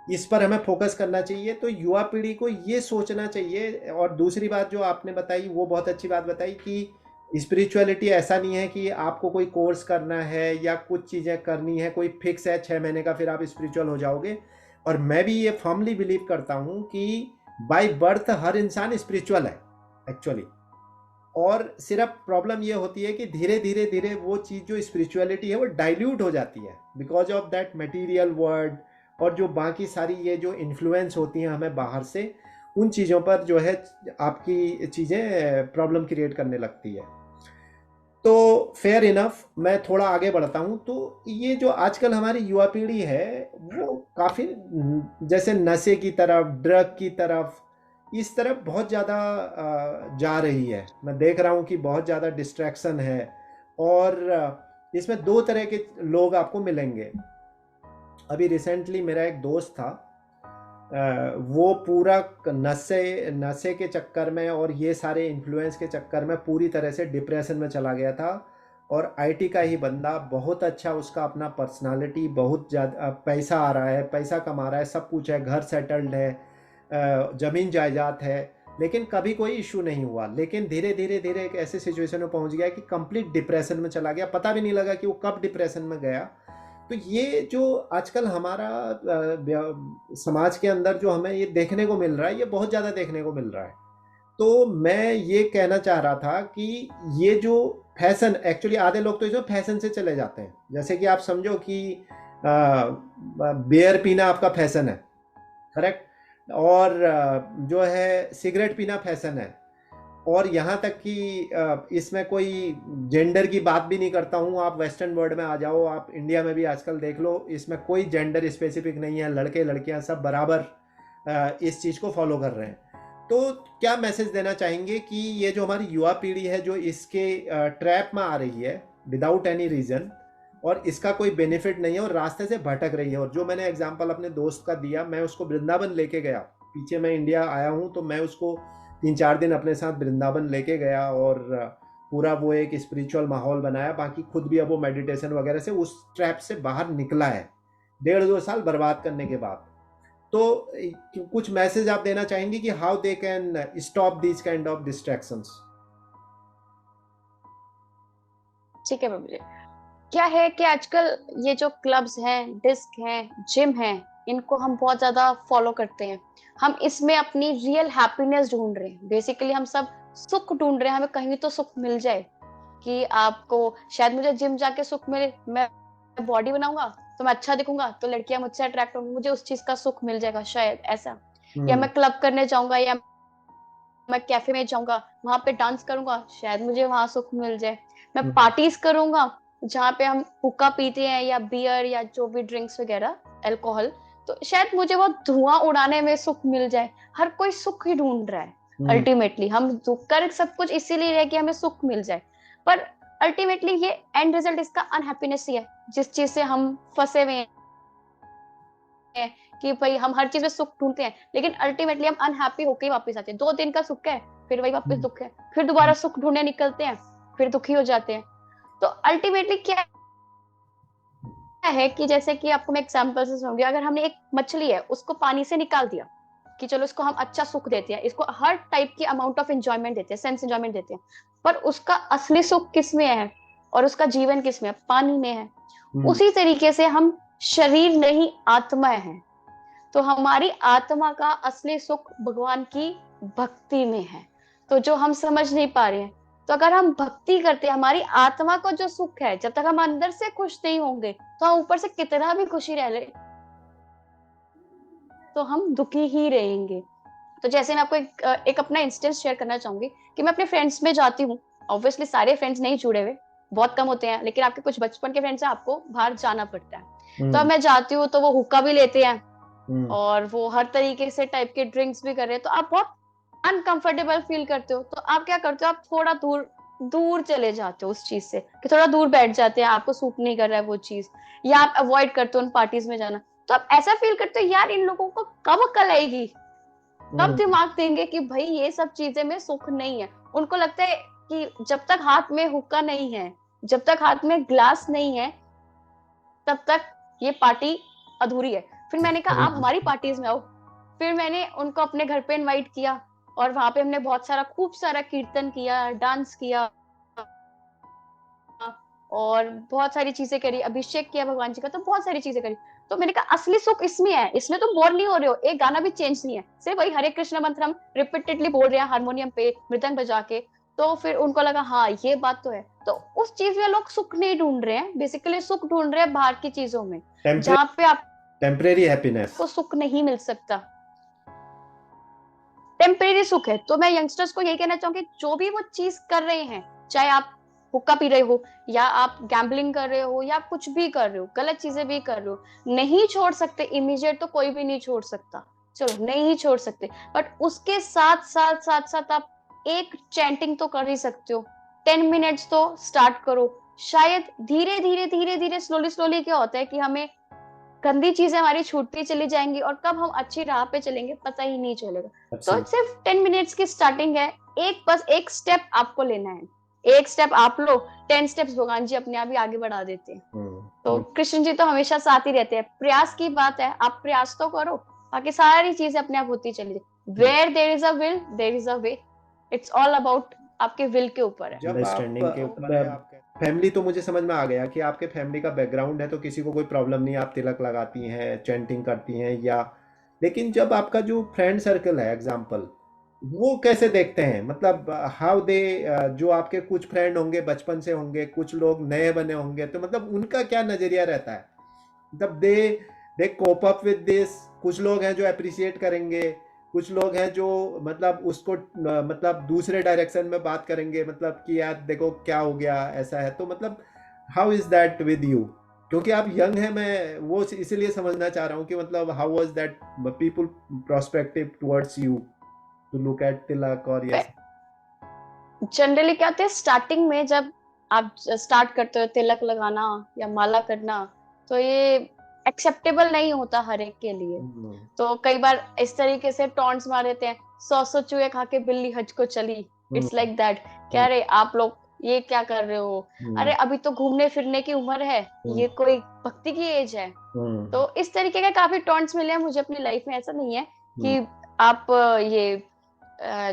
इस पर हमें फोकस करना चाहिए। तो युवा पीढ़ी को ये सोचना चाहिए। और दूसरी बात जो आपने बताई, वो बहुत अच्छी बात बताई कि स्पिरिचुअलिटी ऐसा नहीं है कि आपको कोई कोर्स करना है या कुछ चीज़ें करनी है, कोई फिक्स है 6 महीने का फिर आप स्पिरिचुअल हो जाओगे। और मैं भी ये फर्मली बिलीव करता हूँ कि बाय बर्थ हर इंसान स्पिरिचुअल है एक्चुअली। और सिर्फ प्रॉब्लम ये होती है कि धीरे धीरे धीरे वो चीज़ जो स्पिरिचुअलिटी है वो डाइल्यूट हो जाती है because of that material world, और जो बाकी सारी ये जो इन्फ्लुएंस होती हैं हमें बाहर से, उन चीज़ों पर जो है आपकी चीज़ें प्रॉब्लम क्रिएट करने लगती है। तो फेयर इनफ, मैं थोड़ा आगे बढ़ता हूँ। तो ये जो आजकल हमारी युवा पीढ़ी है वो काफ़ी जैसे नशे की तरफ, ड्रग की तरफ, इस तरफ बहुत ज़्यादा जा रही है। मैं देख रहा हूँ कि बहुत ज़्यादा डिस्ट्रैक्शन है, और इसमें दो तरह के लोग आपको मिलेंगे। अभी रिसेंटली मेरा एक दोस्त था, वो पूरा नशे के चक्कर में और ये सारे इन्फ्लुएंस के चक्कर में पूरी तरह से डिप्रेशन में चला गया था। और आईटी का ही बंदा, बहुत अच्छा उसका अपना पर्सनालिटी, बहुत ज़्यादा पैसा आ रहा है, पैसा कमा रहा है, सब कुछ है, घर सेटल्ड है, ज़मीन जायदाद है, लेकिन कभी कोई इशू नहीं हुआ। लेकिन धीरे धीरे धीरे एक ऐसे सिचुएशन में पहुंच गया कि कंप्लीट डिप्रेशन में चला गया, पता भी नहीं लगा कि वो कब डिप्रेशन में गया। तो ये जो आजकल हमारा समाज के अंदर जो हमें ये देखने को मिल रहा है, ये बहुत ज़्यादा देखने को मिल रहा है। तो मैं ये कहना चाह रहा था कि ये जो फैशन, एक्चुअली आधे लोग तो इसमें फैशन से चले जाते हैं। जैसे कि आप समझो कि बियर पीना आपका फैशन है, करेक्ट, और जो है सिगरेट पीना फैशन है, और यहाँ तक कि इसमें कोई जेंडर की बात भी नहीं करता हूँ। आप वेस्टर्न वर्ल्ड में आ जाओ, आप इंडिया में भी आजकल देख लो, इसमें कोई जेंडर स्पेसिफिक नहीं है, लड़के लड़कियाँ सब बराबर इस चीज़ को फॉलो कर रहे हैं। तो क्या मैसेज देना चाहेंगे कि ये जो हमारी युवा पीढ़ी है जो इसके ट्रैप में आ रही है विदाउट एनी रीज़न, और इसका कोई बेनिफिट नहीं है और रास्ते से भटक रही है। और जो मैंने एग्जांपल अपने दोस्त का दिया, मैं उसको वृंदावन लेके गया, पीछे मैं इंडिया आया हूँ तो मैं उसको 3-4 दिन अपने साथ वृंदावन लेके गया, और पूरा वो एक स्पिरिचुअल माहौल बनाया। बाकी खुद भी अब वो मेडिटेशन वगैरह से उस ट्रैप से बाहर निकला है 1.5-2 साल बर्बाद करने के बाद। तो कुछ मैसेज आप देना चाहेंगे कि how they can stop this kind of distractions? ठीक है बाबू जी। क्या है कि आजकल ये जो क्लब्स हैं, डिस्क हैं, जिम हैं, इनको हम बहुत ज्यादा फॉलो करते हैं। हम इसमें अपनी रियल हैप्पीनेस ढूंढ रहे हैं। बेसिकली हम सब सुख ढूंढ रहे हैं, हमें कहीं तो सुख मिल जाए। कि आपको शायद, मुझे जिम जाके सुख मिले, मैं बॉडी बनाऊंगा तो मैं अच्छा दिखूंगा, तो लड़कियां मुझसे अट्रैक्ट होंगी, मुझे उस चीज का सुख मिल जाएगा शायद ऐसा। या मैं क्लब करने जाऊंगा, या मैं कैफे में जाऊंगा, वहां पे डांस करूंगा, शायद मुझे वहां सुख मिल जाए। मैं पार्टीज करूंगा जहाँ पे हम हुक्का पीते हैं, या बियर, या जो भी ड्रिंक्स वगैरह, अल्कोहल, तो शायद मुझे वो धुआं उड़ाने में सुख मिल जाए। हर कोई सुख ही ढूंढ रहा है। अल्टीमेटली हम कर सब कुछ इसीलिए है कि हमें सुख मिल जाए, पर अल्टीमेटली ये एंड रिजल्ट इसका अनहैप्पीनेस ही है, जिस चीज से हम फंसे हुए हैं। कि भाई हम हर चीज में सुख ढूंढते हैं, लेकिन अल्टीमेटली हम अनहैप्पी होकर ही वापस आते हैं। 2 दिन का सुख है, फिर वही वापस दुख है, फिर दोबारा सुख ढूंढने निकलते हैं, फिर दुखी हो जाते हैं। तो अल्टीमेटली क्या है कि जैसे कि आपको मैं एग्जांपल से समझाऊंगी, अगर हमने एक मछली है उसको पानी से निकाल दिया कि चलो इसको हम अच्छा सुख देते हैं, इसको हर टाइप की अमाउंट ऑफ एंजॉयमेंट देते हैं, सेंस एंजॉयमेंट देते हैं, पर उसका असली सुख किस में है और उसका जीवन किस में है? पानी में है। उसी तरीके से हम शरीर नहीं, आत्मा है। तो हमारी आत्मा का असली सुख भगवान की भक्ति में है, तो जो हम समझ नहीं पा रहे हैं। तो अगर हम भक्ति करते हैं, हमारी आत्मा को जो सुख है, जब तक हम अंदर से खुश नहीं होंगे, तो हम ऊपर से कितना भी खुशी रह ले, तो हम दुखी ही रहेंगे। तो जैसे मैं आपको एक अपना इंस्टेंस शेयर करना चाहूंगी कि मैं अपने फ्रेंड्स में जाती हूँ। ऑब्वियसली सारे फ्रेंड्स नहीं जुड़े हुए, बहुत कम होते हैं, लेकिन आपके कुछ बचपन के फ्रेंड्स हैं, आपको बाहर जाना पड़ता है। तो अब मैं जाती हूँ तो वो हुक्का भी लेते हैं, और वो हर तरीके से टाइप के ड्रिंक्स भी कर रहे हैं, तो आप बहुत अनकंफर्टेबल फील करते हो। तो आप क्या करते हो, आप थोड़ा दूर दूर चले जाते हो उस चीज से, कि थोड़ा दूर बैठ जाते हैं, आपको सूट नहीं कर रहा है वो चीज, या आप अवॉइड करते हो उन पार्टीज में जाना। तो आप ऐसा फील करते हो, यार इन लोगों को कब अकल आएगी, कब दिमाग देंगे कि भाई ये सब चीजें में सुख नहीं है। उनको लगता है कि जब तक हाथ में हुक्का नहीं है, जब तक हाथ में ग्लास नहीं है, तब तक ये पार्टी अधूरी है। फिर मैंने कहा आप हमारी पार्टीज में आओ। फिर मैंने उनको अपने घर पे इनवाइट किया, और वहां पे हमने बहुत सारा, खूब सारा कीर्तन किया, डांस किया, और बहुत सारी चीजें करी, अभिषेक किया भगवान जी का, तो बहुत सारी चीजें करी। तो मैंने कहा असली सुख इसमें है, इसमें तो बोर नहीं हो रहे हो, एक गाना भी चेंज नहीं है, सिर्फ वही हरे कृष्ण मंत्र हम रिपीटेडली बोल रहे हैं हारमोनियम पे, मृदंग बजा के। तो फिर उनको लगा हाँ ये बात तो है। तो उस चीज में लोग सुख नहीं ढूंढ रहे हैं, बेसिकली सुख ढूंढ रहे हैं बाहर की चीजों में, जहाँ पे टेम्परेरी हैप्पीनेस, आपको सुख नहीं मिल सकता, टेम्परेरी सुख है। तो मैं यंगस्टर्स को यही कहना चाहूंगी, जो भी वो चीज कर रहे हैं, चाहे आप हुक्का पी रहे हो या आप गैम्बलिंग कर रहे हो या कुछ भी कर रहे हो, गलत चीजें भी कर रहे हो, नहीं छोड़ सकते इमीडिएट तो कोई भी नहीं छोड़ सकता, चलो नहीं छोड़ सकते, बट उसके साथ साथ साथ साथ आप एक चैंटिंग तो कर ही सकते हो। 10 मिनट्स तो स्टार्ट करो। शायद धीरे धीरे धीरे धीरे स्लोली स्लोली क्या होता है कि हमें गंदी चीजें हमारी छूटती चली जाएंगी और कब हम अच्छी राह पे चलेंगे पता ही नहीं चलेगा। तो सिर्फ 10 मिनट्स की स्टार्टिंग है, बस एक स्टेप आपको लेना है, एक स्टेप आप लो, 10 स्टेप्स भगवान जी अपने आप ही आगे बढ़ा देते हैं। तो कृष्ण जी तो हमेशा साथ ही रहते हैं। प्रयास की बात है, आप प्रयास तो करो, बाकी सारी चीजें अपने आप होती चली जाए। Where there is a will there is a way, it's all about आपके विल के ऊपर है, अंडरस्टैंडिंग के ऊपर है। फैमिली तो मुझे समझ में आ गया कि आपके फैमिली का बैकग्राउंड है, तो किसी को कोई प्रॉब्लम नहीं, आप तिलक लगाती हैं, चैंटिंग करती हैं या, लेकिन जब आपका जो फ्रेंड सर्कल है एग्जाम्पल, वो कैसे देखते हैं? मतलब हाउ दे, जो आपके कुछ फ्रेंड होंगे बचपन से होंगे, कुछ लोग नए बने होंगे, तो मतलब उनका क्या नजरिया रहता है? मतलब दे कोप अप विद दिस। कुछ लोग हैं जो अप्रिशिएट करेंगे, कुछ लोग हैं जो मतलब उसको मतलब दूसरे डायरेक्शन में बात करेंगे, मतलब कि यार देखो क्या हो गया, ऐसा है। तो मतलब how is that with you? क्योंकि आप यंग हैं, मैं वो इसीलिए समझना चाह रहा हूँ कि मतलब how was that people prospective towards you to look at tilak और यस। जनरली क्या होता है स्टार्टिंग में जब आप स्टार्ट करते हो तिलक लगाना या माला करना, तो ये एक्सेप्टेबल नहीं होता हर एक के लिए। तो कई बार इस तरीके से टॉन्ट्स मार देते हैं, 100 चूहे खा के बिल्ली हज को चली, इट्स लाइक दैट। क्या रे आप लोग ये क्या कर रहे हो, अरे अभी तो घूमने फिरने की उम्र है, ये कोई भक्ति की एज है। तो इस तरीके के काफी टॉन्ट्स मिले हैं मुझे अपनी लाइफ में। ऐसा नहीं है कि आप ये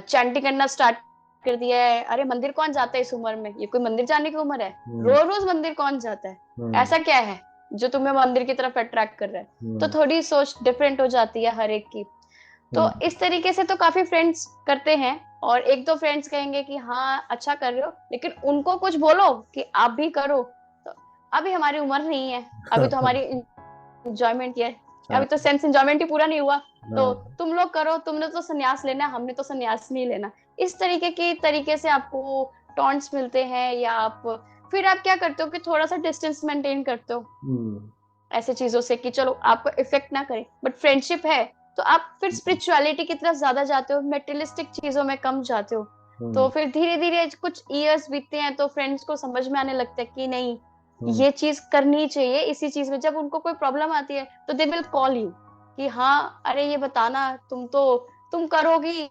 चैंटिंग करना स्टार्ट कर दिया है, अरे मंदिर कौन जाता है इस उम्र में, ये कोई मंदिर जाने की उम्र है, रोज रोज मंदिर कौन जाता है, ऐसा क्या है जो तुम्हें मंदिर की तरफ अट्रैक्ट कर रहा है। तो थोड़ी सोच डिफरेंट हो जाती है हर एक की। तो इस तरीके से तो काफी फ्रेंड्स करते हैं, और एक दो फ्रेंड्स कहेंगे कि हाँ अच्छा कर रहे हो, लेकिन उनको कुछ बोलो कि आप भी करो, तो अभी हमारी उम्र नहीं है, अभी तो हमारी एंजॉयमेंट है, अभी तो सेंस एंजॉयमेंट ही पूरा नहीं हुआ, तो तुम लोग करो, तुमने तो संन्यास लेना है, हमने तो संन्यास नहीं लेना। इस तरीके से आपको टॉन्ट्स मिलते हैं, या आप फिर आप क्या करते हो कि थोड़ा सा डिस्टेंस मेंटेन करते हो ऐसे चीजों से कि चलो आपको इफेक्ट ना करे, बट फ्रेंडशिप है तो आप फिर स्पिरिचुअलिटी की तरफ ज्यादा जाते हो, मेटेरियलिस्टिक चीजों में कम जाते हो। तो फिर धीरे धीरे कुछ इयर्स बीतते हैं तो फ्रेंड्स को समझ में आने लगता है कि नहीं ये चीज करनी चाहिए। इसी चीज में जब उनको कोई प्रॉब्लम आती है तो दे विल कॉल यू कि हाँ अरे ये बताना, तुम करोगी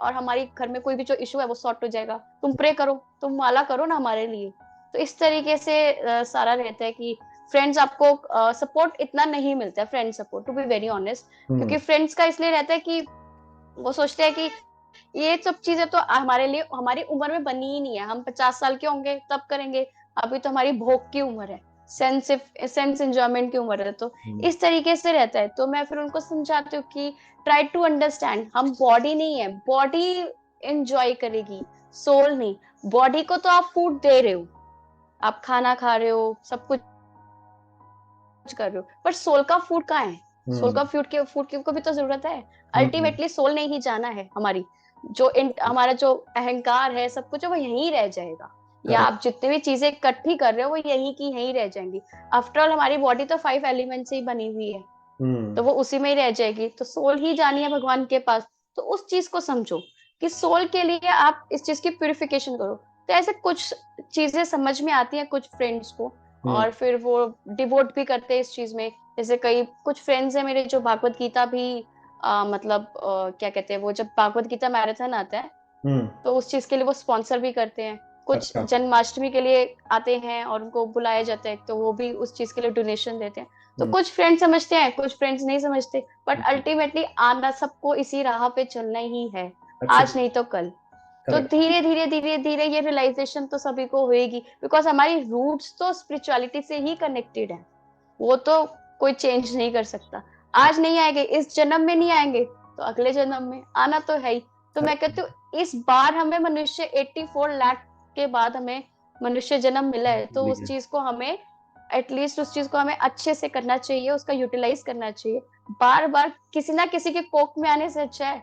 और हमारी घर में कोई भी जो इशू है वो सॉर्ट हो जाएगा, तुम प्रे करो, तुम माला करो ना हमारे लिए। तो इस तरीके से सारा रहता है कि फ्रेंड्स आपको सपोर्ट इतना नहीं मिलता है, friend support to be very honest. क्योंकि फ्रेंड्स का इसलिए रहता है कि वो सोचते हैं कि ये सब चीजें तो हमारे लिए हमारी उम्र में बनी ही नहीं है, हम 50 साल के होंगे तब करेंगे, अभी तो हमारी भोग की उम्र है, सेंस एंजॉयमेंट की उम्र है। तो इस तरीके से रहता है। तो मैं फिर उनको समझाती हूँ कि ट्राई टू अंडरस्टैंड, हम बॉडी नहीं है, बॉडी एंजॉय करेगी, सोल नहीं। बॉडी को तो आप फूड दे रहे हो, आप खाना खा रहे हो, सब कुछ कर रहे हो, पर सोल का फूड कहाँ है? सोल का फूड की को भी तो जरूरत है। अल्टीमेटली सोल ने ही जाना है, हमारी जो हमारा जो अहंकार है सब कुछ है वो यहीं रह जाएगा, या आप जितने भी चीजें इकट्ठी कर रहे हो वो यहीं की यहीं रह जाएंगी। आफ्टर ऑल हमारी बॉडी तो 5 एलिमेंट से ही बनी हुई है, तो वो उसी में ही रह जाएगी। तो सोल ही जानी है भगवान के पास। तो उस चीज को समझो कि सोल के लिए आप इस चीज की प्यूरिफिकेशन करो। तो ऐसे कुछ चीजें समझ में आती हैं कुछ फ्रेंड्स को, और फिर वो डिवोट भी करते हैं इस चीज में। जैसे कई कुछ फ्रेंड्स हैं मेरे जो भागवत गीता भी मतलब क्या कहते हैं, वो जब भागवत गीता मैराथन आता है तो उस चीज के लिए वो स्पॉन्सर भी करते हैं। कुछ जन्माष्टमी के लिए आते हैं और उनको बुलाया जाता है तो वो भी उस चीज के लिए डोनेशन देते हैं। तो कुछ फ्रेंड्स समझते हैं, कुछ फ्रेंड्स नहीं समझते, बट अल्टीमेटली आना सबको इसी राह पे चलना ही है, आज नहीं तो कल। तो धीरे धीरे धीरे धीरे ये रियलाइजेशन तो सभी को होएगी, बिकॉज हमारी रूट्स तो स्पिरिचुअलिटी से ही कनेक्टेड है, वो तो कोई चेंज नहीं कर सकता। आज नहीं आएंगे, इस जन्म में नहीं आएंगे तो अगले जन्म में आना तो है ही। तो मैं कहती हूँ इस बार हमें मनुष्य 84 लाख के बाद हमें मनुष्य जन्म मिला है, तो उस चीज को हमें एटलीस्ट उस चीज को हमें अच्छे से करना चाहिए, उसका यूटिलाइज करना चाहिए। बार बार किसी ना किसी के कोख में आने से अच्छा है,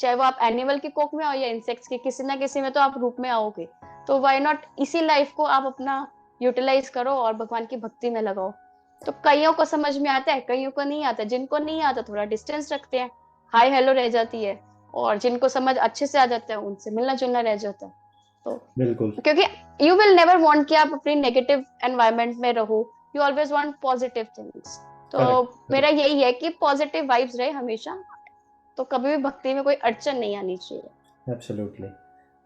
चाहे वो आप एनिमल की कोख में आओ या इंसेक्ट्स की, किसी ना किसी में तो आप रूप में आओगे। तो व्हाई नॉट इसी लाइफ को आप अपना यूटिलाइज करो और भगवान की भक्ति में लगाओ। तो कईयों को समझ में आता है, कईयों को नहीं आता। जिनको नहीं आता थोड़ा डिस्टेंस रखते हैं, हाय हेलो रह जाती है, और जिनको समझ अच्छे से आ जाता है उनसे मिलना जुलना रह जाता है। तो बिल्कुल क्योंकि यू विल नेवर वांट कि आप अपनी नेगेटिव एनवायरनमेंट में रहो, you always want positive things. तो करेक्ट मेरा करेक्ट यही है कि पॉजिटिव वाइब्स रहे हमेशा, तो कभी भी भक्ति में कोई अड़चन नहीं आनी चाहिए। एब्सोल्युटली।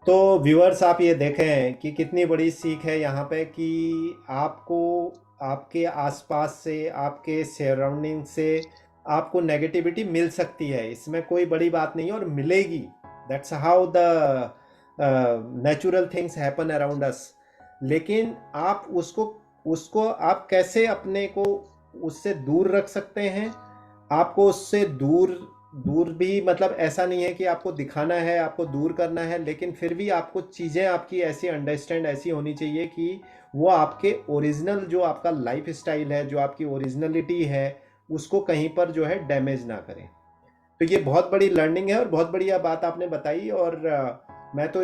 तो व्यूअर्स आप ये देखें कि कितनी बड़ी सीख है यहाँ पे कि आपको आपके आसपास से, आपके सराउंडिंग से आपको नेगेटिविटी मिल सकती है, इसमें कोई बड़ी बात नहीं है और मिलेगी। That's how the natural things happen around us. लेकिन आप उसको उसको आप कैसे अपने को उससे दूर रख सकते हैं? आपको उससे दूर दूर भी मतलब ऐसा नहीं है कि आपको दिखाना है, आपको दूर करना है, लेकिन फिर भी आपको चीज़ें आपकी ऐसी अंडरस्टैंड ऐसी होनी चाहिए कि वो आपके ओरिजिनल जो आपका लाइफ स्टाइल है, जो आपकी ओरिजिनलिटी है, उसको कहीं पर जो है डैमेज ना करें। तो ये बहुत बड़ी लर्निंग है और बहुत बढ़िया बात आपने बताई। और मैं तो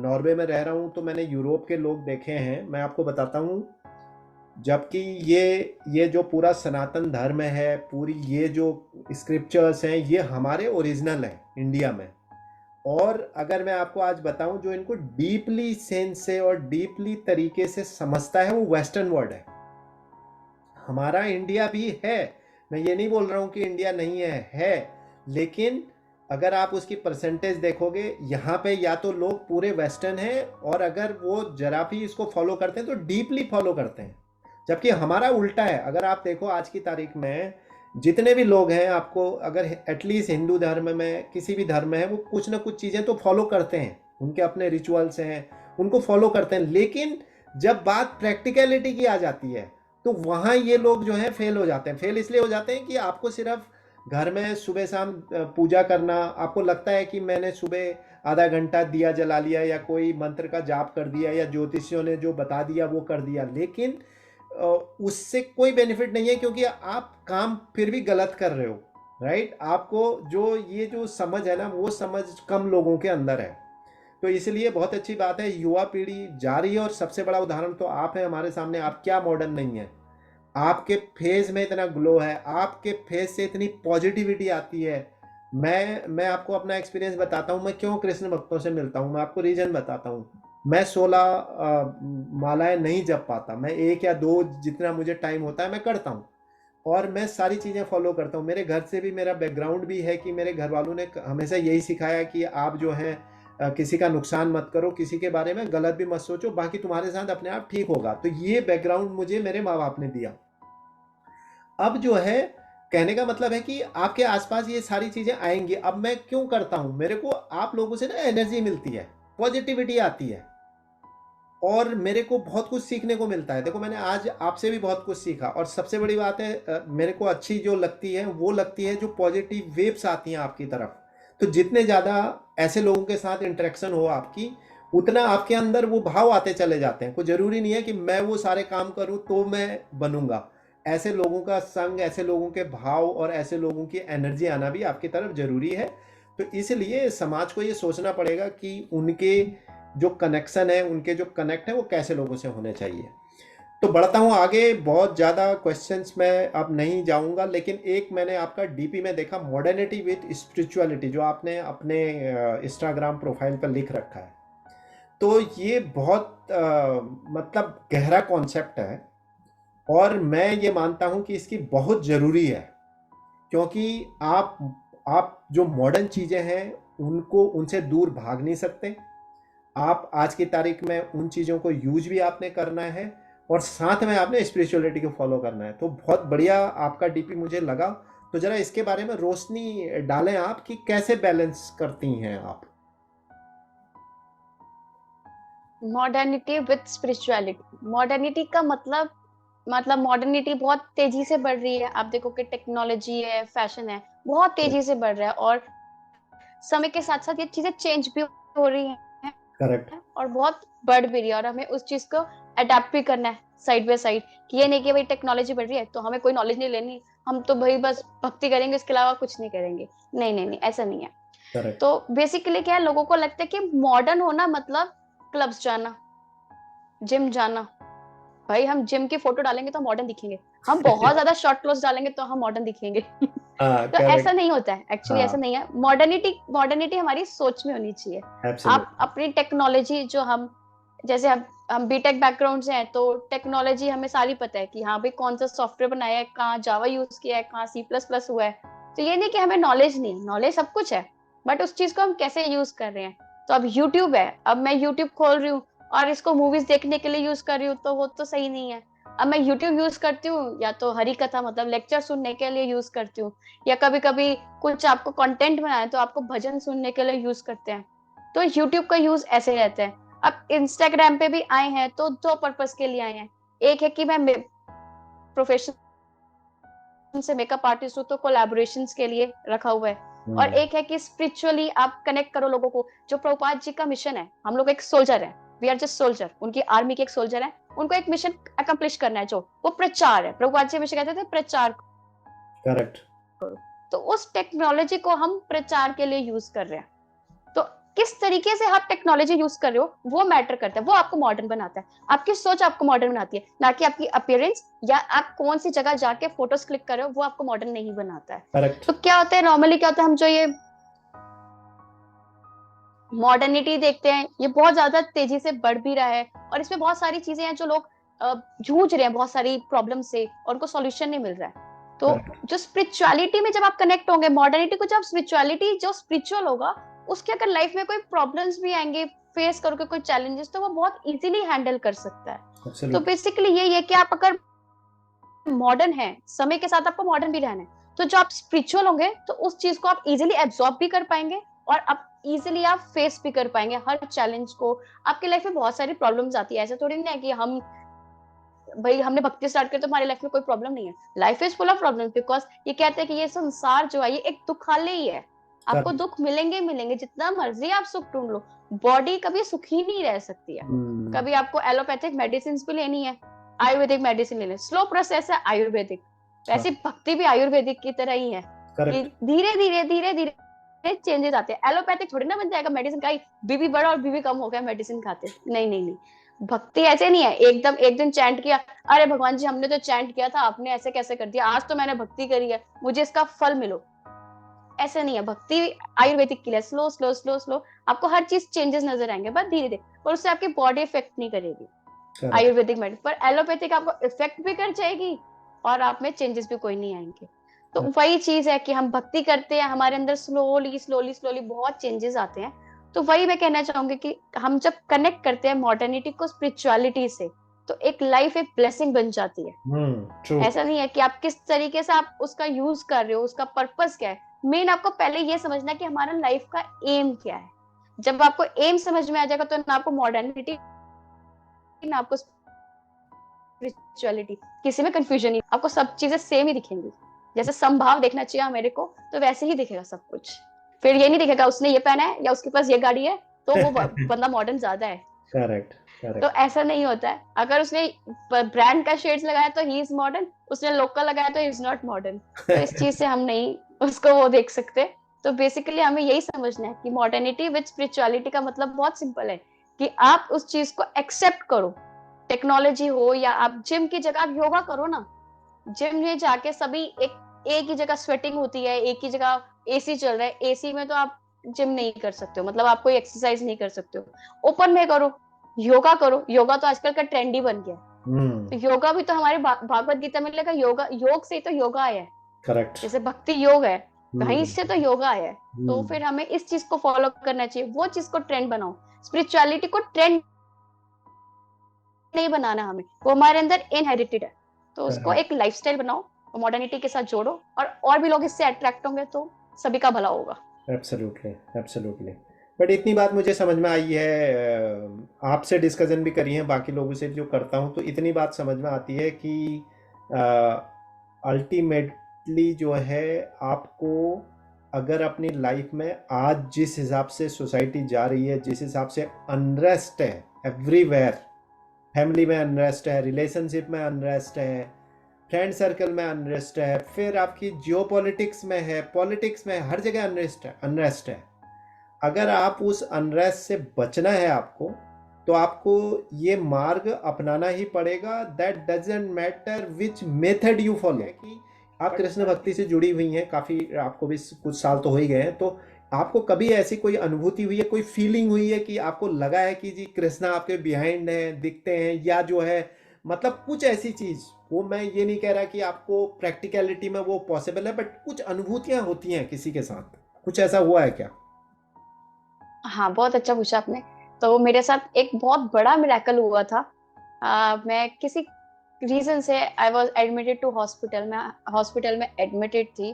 नॉर्वे में रह रहा हूँ, तो मैंने यूरोप के लोग देखे हैं। मैं आपको बताता हूँ, जबकि ये जो पूरा सनातन धर्म है, पूरी ये जो स्क्रिप्चर्स हैं, ये हमारे ओरिजिनल हैं इंडिया में। और अगर मैं आपको आज बताऊं, जो इनको डीपली सेंस से और डीपली तरीके से समझता है वो वेस्टर्न वर्ल्ड है। हमारा इंडिया भी है, मैं ये नहीं बोल रहा हूँ कि इंडिया नहीं है। लेकिन अगर आप उसकी परसेंटेज देखोगे, यहाँ पे या तो लोग पूरे वेस्टर्न हैं, और अगर वो जरा भी इसको फॉलो करते हैं तो डीपली फॉलो करते हैं। जबकि हमारा उल्टा है। अगर आप देखो आज की तारीख में जितने भी लोग हैं, आपको अगर एटलीस्ट हिंदू धर्म में, किसी भी धर्म में है, वो कुछ ना कुछ चीज़ें तो फॉलो करते हैं, उनके अपने रिचुअल्स हैं, उनको फॉलो करते हैं। लेकिन जब बात प्रैक्टिकलिटी की आ जाती है, तो वहाँ ये लोग जो हैं फेल हो जाते हैं। फेल इसलिए हो जाते हैं कि आपको सिर्फ घर में सुबह शाम पूजा करना, आपको लगता है कि मैंने सुबह आधा घंटा दिया जला लिया, या कोई मंत्र का जाप कर दिया, या ज्योतिषियों ने जो बता दिया वो कर दिया, लेकिन उससे कोई बेनिफिट नहीं है, क्योंकि आप काम फिर भी गलत कर रहे हो। राइट? आपको जो ये जो समझ है ना, वो समझ कम लोगों के अंदर है। तो इसलिए बहुत अच्छी बात है, युवा पीढ़ी जा रही है, और सबसे बड़ा उदाहरण तो आप हैं हमारे सामने। आप क्या मॉडर्न नहीं है, आपके फेस में इतना ग्लो है, आपके फेस से इतनी पॉजिटिविटी आती है। मैं आपको अपना एक्सपीरियंस बताता हूँ, मैं क्यों कृष्ण भक्तों से मिलता हूँ, मैं आपको रीजन बताता हूँ। मैं 16 मालाएं नहीं जप पाता, मैं एक या दो जितना मुझे टाइम होता है मैं करता हूँ, और मैं सारी चीज़ें फॉलो करता हूँ। मेरे घर से भी, मेरा बैकग्राउंड भी है कि मेरे घर वालों ने हमेशा यही सिखाया कि आप जो है किसी का नुकसान मत करो, किसी के बारे में गलत भी मत सोचो, बाकी तुम्हारे साथ अपने आप ठीक होगा। तो ये बैकग्राउंड मुझे मेरे माँ बाप ने दिया। अब जो है, कहने का मतलब है कि आपके आसपास ये सारी चीजें आएंगी। अब मैं क्यों करता हूं, मेरे को आप लोगों से ना एनर्जी मिलती है, पॉजिटिविटी आती है, और मेरे को बहुत कुछ सीखने को मिलता है। देखो, मैंने आज आपसे भी बहुत कुछ सीखा, और सबसे बड़ी बात है मेरे को अच्छी जो लगती है वो लगती है जो पॉजिटिव वेव्स आती हैं आपकी तरफ। तो जितने ज़्यादा ऐसे लोगों के साथ इंटरेक्शन हो आपकी, उतना आपके अंदर वो भाव आते चले जाते हैं। कोई ज़रूरी नहीं है कि मैं वो सारे काम करूँ तो मैं बनूंगा। ऐसे लोगों का संग, ऐसे लोगों के भाव और ऐसे लोगों की एनर्जी आना भी आपकी तरफ ज़रूरी है। तो इसलिए समाज को ये सोचना पड़ेगा कि उनके जो कनेक्शन है, उनके जो कनेक्ट है, वो कैसे लोगों से होने चाहिए। तो बढ़ता हूँ आगे, बहुत ज़्यादा क्वेश्चंस में अब नहीं जाऊँगा, लेकिन एक मैंने आपका डीपी में देखा, मॉडर्निटी विथ स्पिरिचुअलिटी, जो आपने अपने इंस्टाग्राम प्रोफाइल पर लिख रखा है। तो ये बहुत मतलब गहरा कॉन्सेप्ट है, और मैं ये मानता हूँ कि इसकी बहुत ज़रूरी है। क्योंकि आप जो मॉडर्न चीज़ें हैं उनको, उनसे दूर भाग नहीं सकते। आप आज की तारीख में उन चीज़ों को यूज भी आपने करना है, और साथ में आपने स्पिरिचुअलिटी को फॉलो करना है। तो बहुत बढ़िया आपका डीपी मुझे लगा। तो जरा इसके बारे में रोशनी डालें आप कि कैसे बैलेंस करती हैं आप। मॉडर्निटी विद स्पिरिचुअलिटी, मॉडर्निटी का मतलब मॉडर्निटी बहुत तेजी से बढ़ रही है। आप देखो कि टेक्नोलॉजी है, फैशन है, बहुत तेजी से बढ़ रहा है। और समय के साथ साथ ये चीजें चेंज भी हो रही हैं करेक्ट। और बहुत बढ़ भी रही है, और हमें उस चीज को अडेप्ट भी करना है साइड बाय साइड। कि ये नहीं कि भाई टेक्नोलॉजी बढ़ रही है तो हमें कोई नॉलेज नहीं लेनी, हम तो भाई बस भक्ति करेंगे, इसके अलावा कुछ नहीं करेंगे। नहीं नहीं नहीं, ऐसा नहीं है। करेक्ट। तो बेसिकली क्या है, लोगों को लगता है कि मॉडर्न होना मतलब क्लब्स जाना, जिम जाना। भाई हम जिम की फोटो डालेंगे तो मॉडर्न दिखेंगे, हम बहुत ज्यादा शॉर्ट क्लोथ डालेंगे तो हम मॉडर्न दिखेंगे। हाँ, तो ऐसा करेक्ट। नहीं होता है, एक्चुअली ऐसा हाँ, नहीं है। मॉडर्निटी मॉडर्निटी हमारी सोच में होनी चाहिए। आप एब्सोल्युटली। अपनी टेक्नोलॉजी जो हम, जैसे हम बीटेक बैकग्राउंड से हैं तो टेक्नोलॉजी हमें सारी पता है कि हाँ भाई कौन सा सॉफ्टवेयर बनाया है, कहाँ जावा यूज किया है, कहाँ C++ हुआ है। तो ये नहीं कि हमें नॉलेज नहीं है, नॉलेज सब कुछ है, बट उस चीज को हम कैसे यूज कर रहे हैं। तो अब यूट्यूब है, अब मैं यूट्यूब खोल रही हूँ और इसको मूवीज देखने के लिए यूज कर रही हूँ, तो वो तो सही नहीं है। अब मैं यूट्यूब यूज करती हूँ या तो हरी कथा मतलब लेक्चर सुनने के लिए यूज करती हूँ, या कभी कभी कुछ आपको कंटेंट बनाए तो आपको भजन सुनने के लिए यूज करते हैं। तो यूट्यूब का यूज ऐसे रहता है। अब इंस्टाग्राम पे भी आए हैं तो दो पर्पस के लिए आए हैं। एक है कि मैं प्रोफेशन से मेकअप आर्टिस्ट हूँ तो कोलैबोरेशन के लिए रखा हुआ है। और हम्म। एक है कि स्पिरिचुअली आप कनेक्ट करो लोगों को। जो प्रभुपाद जी का मिशन है, हम लोग एक सोल्जर है, वी आर जस्ट सोल्जर, उनकी आर्मी के एक सोल्जर है, उनको एक मिशन अकम्प्लिश करना है, जो वो प्रचार है। प्रभुपाद जी हमेशा कहते थे प्रचार। करेक्ट। तो उस टेक्नोलॉजी को हम प्रचार के लिए यूज कर रहे हैं। तो किस तरीके से आप टेक्नोलॉजी यूज कर रहे हो वो मैटर करता है, वो आपको मॉडर्न बनाता है। आपकी सोच आपको मॉडर्न बनाती है, ना कि आपकी अपीयरेंस या आप कौन सी जगह जाके फोटोज क्लिक कर रहे हो, वो आपको मॉडर्न नहीं बनाता है। करेक्ट। तो क्या होता है नॉर्मली, क्या होता है, हम जो ये मॉडर्निटी देखते हैं ये बहुत ज्यादा तेजी से बढ़ भी रहा है, और इसमें बहुत सारी चीजें हैं जो लोग जूझ रहे हैं बहुत सारी प्रॉब्लम से और उनको सॉल्यूशन नहीं मिल रहा है। तो करेक्ट। जो स्पिरिचुअलिटी में जब आप कनेक्ट होंगे, मॉडर्निटी को जब स्पिरिचुअलिटी जो स्पिरिचुअल होगा, उसके अगर लाइफ में कोई प्रॉब्लम्स भी आएंगे, फेस करोगे कोई चैलेंजेस, तो वो बहुत इजीली हैंडल कर सकता है। तो एब्सोल्युटली। बेसिकली यही है कि आप अगर मॉडर्न है, समय के साथ आपको मॉडर्न भी रहना है, तो जो आप स्पिरिचुअल होंगे तो उस चीज को आप इजीली एब्सॉर्ब भी कर पाएंगे, और आप इजीली आप फेस भी कर पाएंगे हर चैलेंज को। आपके लाइफ में बहुत सारी प्रॉब्लम्स आती है, ऐसा थोड़ी नहीं है कि हम भाई हमने भक्ति स्टार्ट कर तो हमारी लाइफ में कोई प्रॉब्लम नहीं है। Life is full of problem, because ये कहते हैं कि ये संसार जो है ये एक दुखालय ही है। आपको करेक्ट। दुख मिलेंगे ही मिलेंगे, जितना मर्जी आप सुख ढूंढ लो, बॉडी कभी सुखी नहीं रह सकती है। हम्म। कभी आपको एलोपैथिक मेडिसिन भी लेनी है, आयुर्वेदिक मेडिसिन लेनी है, स्लो प्रोसेस है आयुर्वेदिक। हाँ। वैसे भक्ति भी आयुर्वेदिक की तरह ही है, कि करेक्ट। धीरे धीरे चेंजेस आते हैं। एलोपैथिक थोड़ी ना बन जाएगा मेडिसिन का, बीबी बढ़ा और बीबी कम हो गया मेडिसिन खाते, नहीं नहीं नहीं। भक्ति ऐसे नहीं है एकदम एक दिन चैंट किया, अरे भगवान जी हमने तो चैंट किया था, आपने ऐसे कैसे कर दिया, आज तो मैंने भक्ति करी है, मुझे इसका फल मिलो। ऐसे नहीं है भक्ति। आयुर्वेदिक के लिए स्लो स्लो स्लो स्लो आपको हर चीज चेंजेस नजर आएंगे, बस धीरे धीरे, और उससे आपकी बॉडी इफेक्ट नहीं करेगी। करेक्ट। आयुर्वेदिक मेडिसिन पर, एलोपैथिक आपको इफेक्ट भी कर जाएगी और आप में चेंजेस भी कोई नहीं आएंगे। तो वही चीज है कि हम भक्ति करते हैं, हमारे अंदर स्लोली स्लोली स्लोली बहुत चेंजेस आते हैं। तो वही मैं कहना चाहूंगी कि हम जब कनेक्ट करते हैं मॉडर्निटी को स्पिरिचुअलिटी से, तो एक लाइफ एक ब्लेसिंग बन जाती है। ट्रू। ऐसा नहीं है कि आप किस तरीके से आप उसका यूज कर रहे हो, उसका पर्पस क्या है। मेन आपको पहले ये समझना है कि हमारा लाइफ का एम क्या है। जब आपको एम समझ में आ जाएगा तो ना आपको मॉडर्निटी ना आपको स्पिरिचुअलिटी, किसी में कंफ्यूजन नहीं, आपको सब चीजें सेम ही दिखेंगी। जैसे समभाव देखना चाहिए मेरे को, तो वैसे ही दिखेगा सब कुछ। फिर ये नहीं दिखेगा उसने ये पहना है या उसके पास ये गाड़ी है तो वो बंदा मॉडर्न ज्यादा है। करेक्ट। तो करेक्ट। ऐसा नहीं होता है। अगर उसने ब्रांड का शेड्स लगाया तो ही इज मॉडर्न, उसने लोकल लगाया तो इज नॉट मॉडर्न। तो इस चीज से हम नहीं उसको वो देख सकते। तो बेसिकली हमें यही समझना है कि मॉडर्निटी विद स्पिरिचुअलिटी का मतलब बहुत सिंपल है, कि आप उस चीज को एक्सेप्ट करो। टेक्नोलॉजी हो या आप जिम की जगह आप योगा करो ना। जिम में जाके सभी एक ही जगह स्वेटिंग होती है, एक ही जगह एसी चल रहा है, एसी में तो आप जिम नहीं कर सकते हो, मतलब आप कोई एक्सरसाइज नहीं कर सकते हो। ओपन में करो, योगा करो। योगा तो आजकल का ट्रेंड ही बन गया। तो योगा भी तो हमारे भागवत गीता में लिखा, योगा योग से ही तो योगा आया है। करेक्ट। जैसे भक्ति योग है, वहीं हम्म। से तो योगा आया है। तो फिर हमें इस चीज को फॉलो करना चाहिए, वो चीज को ट्रेंड बनाओ। स्पिरिचुअलिटी को ट्रेंड नहीं बनाना, हमें वो हमारे अंदर इनहेरिटेड है। तो उसको करेक्ट। एक लाइफस्टाइल बनाओ, मॉडर्निटी के साथ जोड़ो, और भी लोग इससे अट्रैक्ट होंगे तो सभी का भला होगा। एब्सोल्युटली। एब्सोल्युटली। बट इतनी बात मुझे समझ में आई है, आपसे डिस्कशन भी करी है, बाकी लोगों से जो करता हूँ, तो इतनी बात समझ में आती है कि अल्टीमेटली जो है आपको अगर अपनी लाइफ में आज जिस हिसाब से सोसाइटी जा रही है, जिस हिसाब से अनरेस्ट है एवरीवेयर, फैमिली में अनरेस्ट है, रिलेशनशिप में अनरेस्ट है, फ्रेंड सर्कल में अनरेस्ट है, फिर आपकी जियो पॉलिटिक्स में है, पॉलिटिक्स में हर जगह अनरेस्ट है। अगर आप उस अनरेस्ट से बचना है आपको, तो आपको ये मार्ग अपनाना ही पड़ेगा। That doesn't matter which method you follow. कि आप कृष्ण भक्ति से जुड़ी हुई हैं, काफ़ी आपको भी कुछ साल तो हो ही गए हैं, तो आपको कभी ऐसी कोई अनुभूति हुई है, कोई फीलिंग हुई है कि आपको लगा है कि जी कृष्णा आपके बिहाइंड हैं, दिखते हैं, या जो है मतलब कुछ ऐसी चीज़, वो मैं ये नहीं कह रहा कि आपको प्रैक्टिकलिटी में वो पॉसिबल है, बट कुछ अनुभूतियां होती हैं किसी के साथ, कुछ ऐसा हुआ है क्या? हाँ, बहुत अच्छा पूछा आपने। तो मेरे साथ एक बहुत बड़ा मिरेकल हुआ था। मैं किसी रीजन से I was admitted to hospital. मैं हॉस्पिटल में एडमिटेड थी।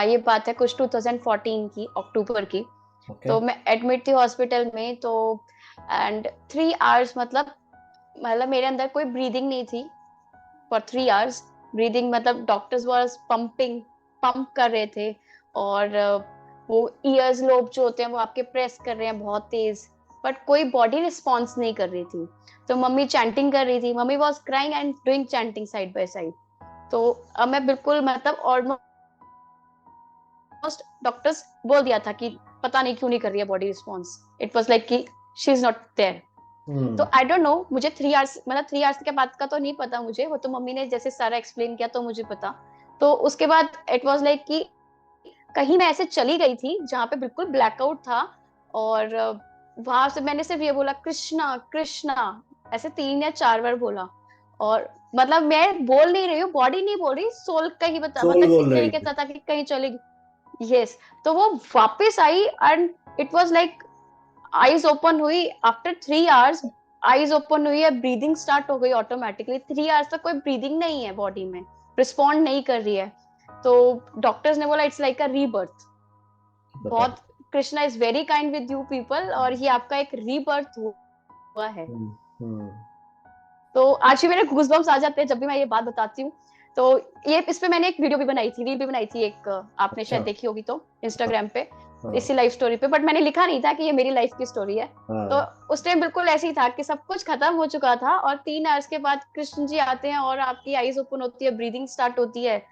ये बात है कुछ 2014 की, अक्टूबर की। ओके। तो मैं एडमिट थी हॉस्पिटल में। तो एंड 3 आवर्स, मतलब मेरे अंदर कोई ब्रीदिंग नहीं थी फॉर 3 आवर्स। ब्रीदिंग मतलब डॉक्टर्स वाज पंप कर रहे थे। और वो ईयर्स लोब जो होते हैं वो आपके प्रेस कर रहे हैं बहुत तेज, बट कोई बॉडी रिस्पॉन्स नहीं कर रही थी। तो मम्मी चैंटिंग कर रही थी, mummy was crying and doing chanting side by side. तो अब मैं बिल्कुल मतलब ऑलमोस्ट डॉक्टर्स बोल दिया था कि पता नहीं क्यों नहीं कर रही है body response. It was like कि शी इज नॉट देयर। तो आई डोंट नो, मुझे 3 आवर्स, मतलब 3 आवर्स के बाद का तो नहीं पता मुझे, वो तो मम्मी ने जैसे सारा एक्सप्लेन किया तो मुझे पता। तो उसके बाद इट वाज लाइक कि कहीं मैं ऐसे चली गई थी जहां पे बिल्कुल ब्लैकआउट था। और वहां से मैंने सिर्फ ये बोला कृष्णा कृष्णा, ऐसे 3 या 4 बार बोला। और मतलब मैं बोल नहीं रही हूँ, बॉडी नहीं बोल रही, सोल का ही बता, सोल मतलब इस बोल रही तरीके थी। से था कि कहीं चलेगी। यस। तो वो वापस आई and it was like eyes open हुई आफ्टर 3 आवर्स। आईज ओपन हुई है, ब्रीदिंग स्टार्ट हो गई ऑटोमेटिकली। 3 आवर्स तक कोई ब्रीदिंग नहीं है बॉडी में, रिस्पॉन्ड नहीं कर रही है। तो डॉक्टर्स ने बोला इट्स लाइक अ रीबर्थ। बताओ। बहुत, Krishna is very kind with you people, और ये आपका एक रीबर्थ हुआ है। हम्म। हम्म। तो आज भी मेरे गूजबम्स आ जाते हैं जब भी मैं ये बात बताती हूँ। तो ये इस पे मैंने एक वीडियो भी बनाई थी, रील भी बनाई थी एक, आपने अच्छा। शायद देखी होगी तो, हाँ। इंस्टाग्राम पे, हाँ। इसी लाइफ स्टोरी पे। बट मैंने लिखा नहीं था कि ये मेरी लाइफ की स्टोरी है। तो हाँ। उस टाइम बिल्कुल ऐसे ही था कि सब कुछ खत्म हो चुका था और 3 आवर्स के बाद कृष्ण जी आते हैं और आपकी आईज ओपन होती है, ब्रीदिंग स्टार्ट होती है।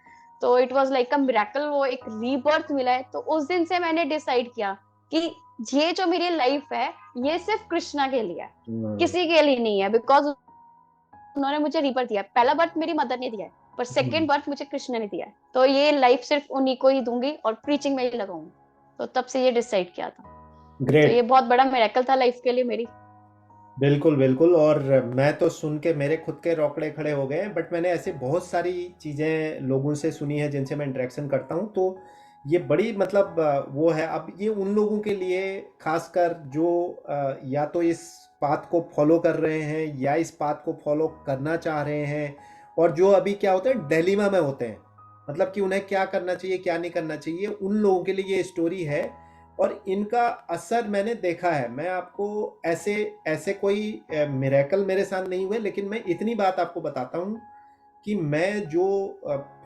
तो it was like a miracle, वो एक रीबर्थ मिला है। तो उस दिन से मैंने डिसाइड किया कि ये जो मेरी लाइफ है ये सिर्फ कृष्णा के लिए है, हम्म। किसी के लिए नहीं है। बिकॉज उन्होंने मुझे रीबर्थ दिया है। पहला बर्थ मेरी मदर ने दिया है, पर सेकंड बर्थ मुझे कृष्ण ने दिया है। तो ये लाइफ सिर्फ उन्हीं को ही दूंगी और प्रीचिंग में ही लगाऊंगी। तो तब से ये डिसाइड किया था। तो ग्रेट। ये बहुत बड़ा मिरेकल था लाइफ के लिए मेरी। बिल्कुल बिल्कुल। और मैं तो सुन के मेरे खुद के रोकड़े खड़े हो गए हैं, बट मैंने ऐसे बहुत सारी चीज़ें लोगों से सुनी है जिनसे मैं इंटरेक्शन करता हूँ, तो ये बड़ी मतलब वो है। अब ये उन लोगों के लिए खासकर जो या तो इस पाथ को फॉलो कर रहे हैं या इस पाथ को फॉलो करना चाह रहे हैं, और जो अभी क्या होता है डिलेमा में होते हैं, मतलब कि उन्हें क्या करना चाहिए क्या नहीं करना चाहिए, उन लोगों के लिए ये स्टोरी है। और इनका असर मैंने देखा है। मैं आपको ऐसे ऐसे कोई मिरेकल मेरे साथ नहीं हुए, लेकिन मैं इतनी बात आपको बताता हूँ कि मैं जो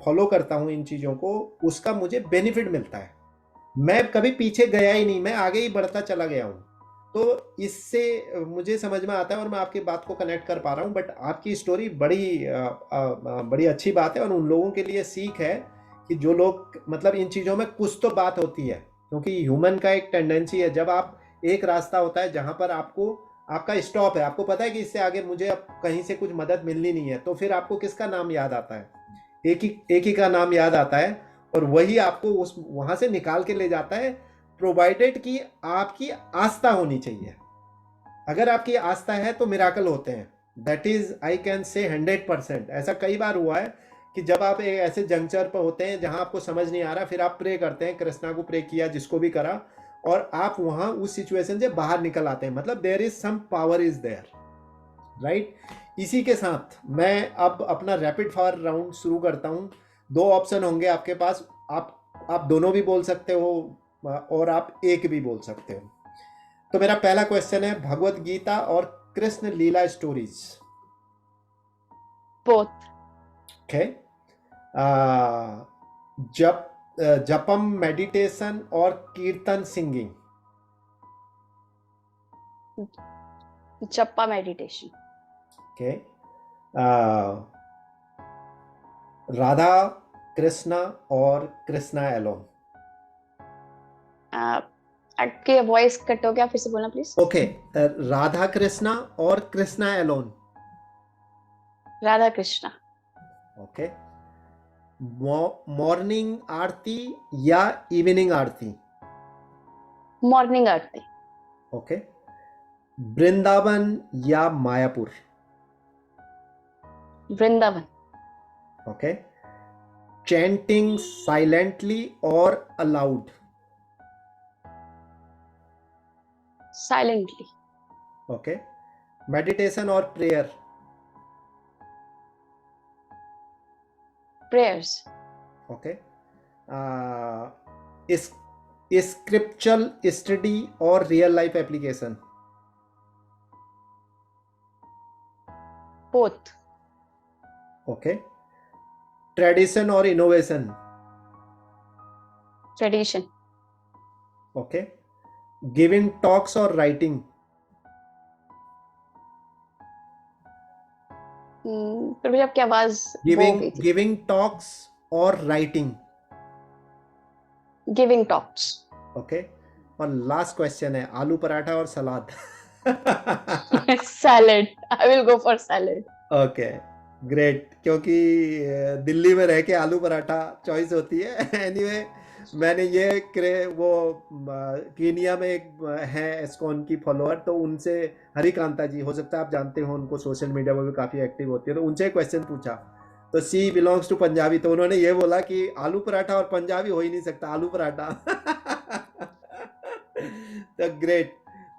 फॉलो करता हूँ इन चीज़ों को, उसका मुझे बेनिफिट मिलता है। मैं कभी पीछे गया ही नहीं, मैं आगे ही बढ़ता चला गया हूँ। तो इससे मुझे समझ में आता है और मैं आपकी बात को कनेक्ट कर पा रहा हूँ। बट आपकी स्टोरी बड़ी अच्छी बात है, और उन लोगों के लिए सीख है कि जो लोग मतलब इन चीज़ों में कुछ तो बात होती है। क्योंकि ह्यूमन का एक टेंडेंसी है, जब आप एक रास्ता होता है जहाँ पर आपको आपका स्टॉप है, आपको पता है कि इससे आगे मुझे अब कहीं से कुछ मदद मिलनी नहीं है, तो फिर आपको किसका नाम याद आता है? एक ही का नाम याद आता है, और वही आपको उस वहां से निकाल के ले जाता है, प्रोवाइडेड कि आपकी आस्था होनी चाहिए। अगर आपकी आस्था है तो मिराकल होते हैं। That is I can say 100%। ऐसा कई बार हुआ है कि जब आप एक ऐसे जंक्चर पर होते हैं जहां आपको समझ नहीं आ रहा, फिर आप प्रे करते हैं, कृष्णा को प्रे किया, जिसको भी करा, और आप वहां उस सिचुएशन से बाहर निकल आते हैं। मतलब there is some power is there, right. इसी के साथ मैं अब अपना रैपिड फायर राउंड शुरू करता हूं। 2 ऑप्शन होंगे आपके पास, आप दोनों भी बोल सकते हो और आप एक भी बोल सकते हो। तो मेरा पहला क्वेश्चन है, भगवत गीता और Krishna leela stories. Both. Okay. जब जपम मेडिटेशन और kirtan singing? Japa meditation. Okay. Radha Krishna और कृष्णा एलोन? आपके वॉइस कट हो गया, फिर से बोलना प्लीज। ओके, राधा कृष्णा और Krishna alone? Radha Krishna. Okay. Morning aarti या evening aarti? Morning aarti. Okay. Vrindavan या Mayapur? Vrindavan. Okay. Chanting silently और अलाउड? साइलेंटली। ओके। मेडिटेशन और प्रेयर? प्रेयर्स। ओके। इस स्क्रिप्चुरल स्टडी और real life application? Both. Okay. Tradition और innovation? Tradition. Okay. Giving talks और writing? फिर भी आपकी आवाज वो हो गिविंग गई थी। गिविंग टॉक्स और राइटिंग? Giving talks. ओके। और लास्ट क्वेश्चन है, आलू पराठा और सलाद? Salad. I will go for salad. Okay, great. क्योंकि दिल्ली में रह के आलू पराठा चॉइस होती है। एनीवे, मैंने ये वो कीनिया में एक है एस्कॉन की फॉलोअर, तो उनसे, हरिकांता जी, हो सकता है आप जानते हो उनको, सोशल मीडिया में भी काफ़ी एक्टिव होती है, तो उनसे क्वेश्चन पूछा, तो सी बिलोंग्स टू पंजाबी, तो उन्होंने ये बोला कि आलू पराठा और पंजाबी हो ही नहीं सकता, आलू पराठा। तो ग्रेट।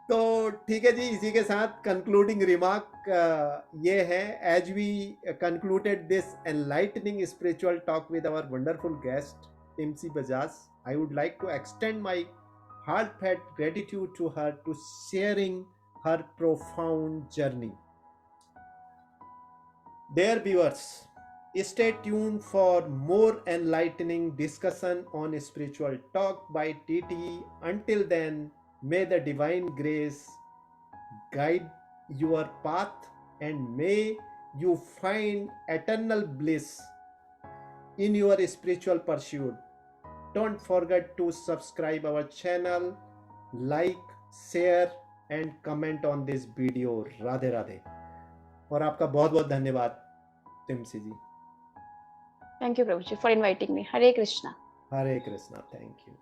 तो ठीक है जी, इसी के साथ कंक्लूडिंग रिमार्क ये है, as we concluded this enlightening spiritual talk with our wonderful guest Timsy Bajaj, I would like to extend my heartfelt gratitude to her to sharing her profound journey. Dear viewers, stay tuned for more enlightening discussion on spiritual talk by TT. Until then, may the divine grace guide your path and may you find eternal bliss in your spiritual pursuit. Don't forget to subscribe our channel, like, share and comment on this video. Radhe Radhe. और आपका बहुत बहुत धन्यवाद Timsy ji. Thank you Prabhu ji for inviting me. Hare Krishna. Hare Krishna. Thank you.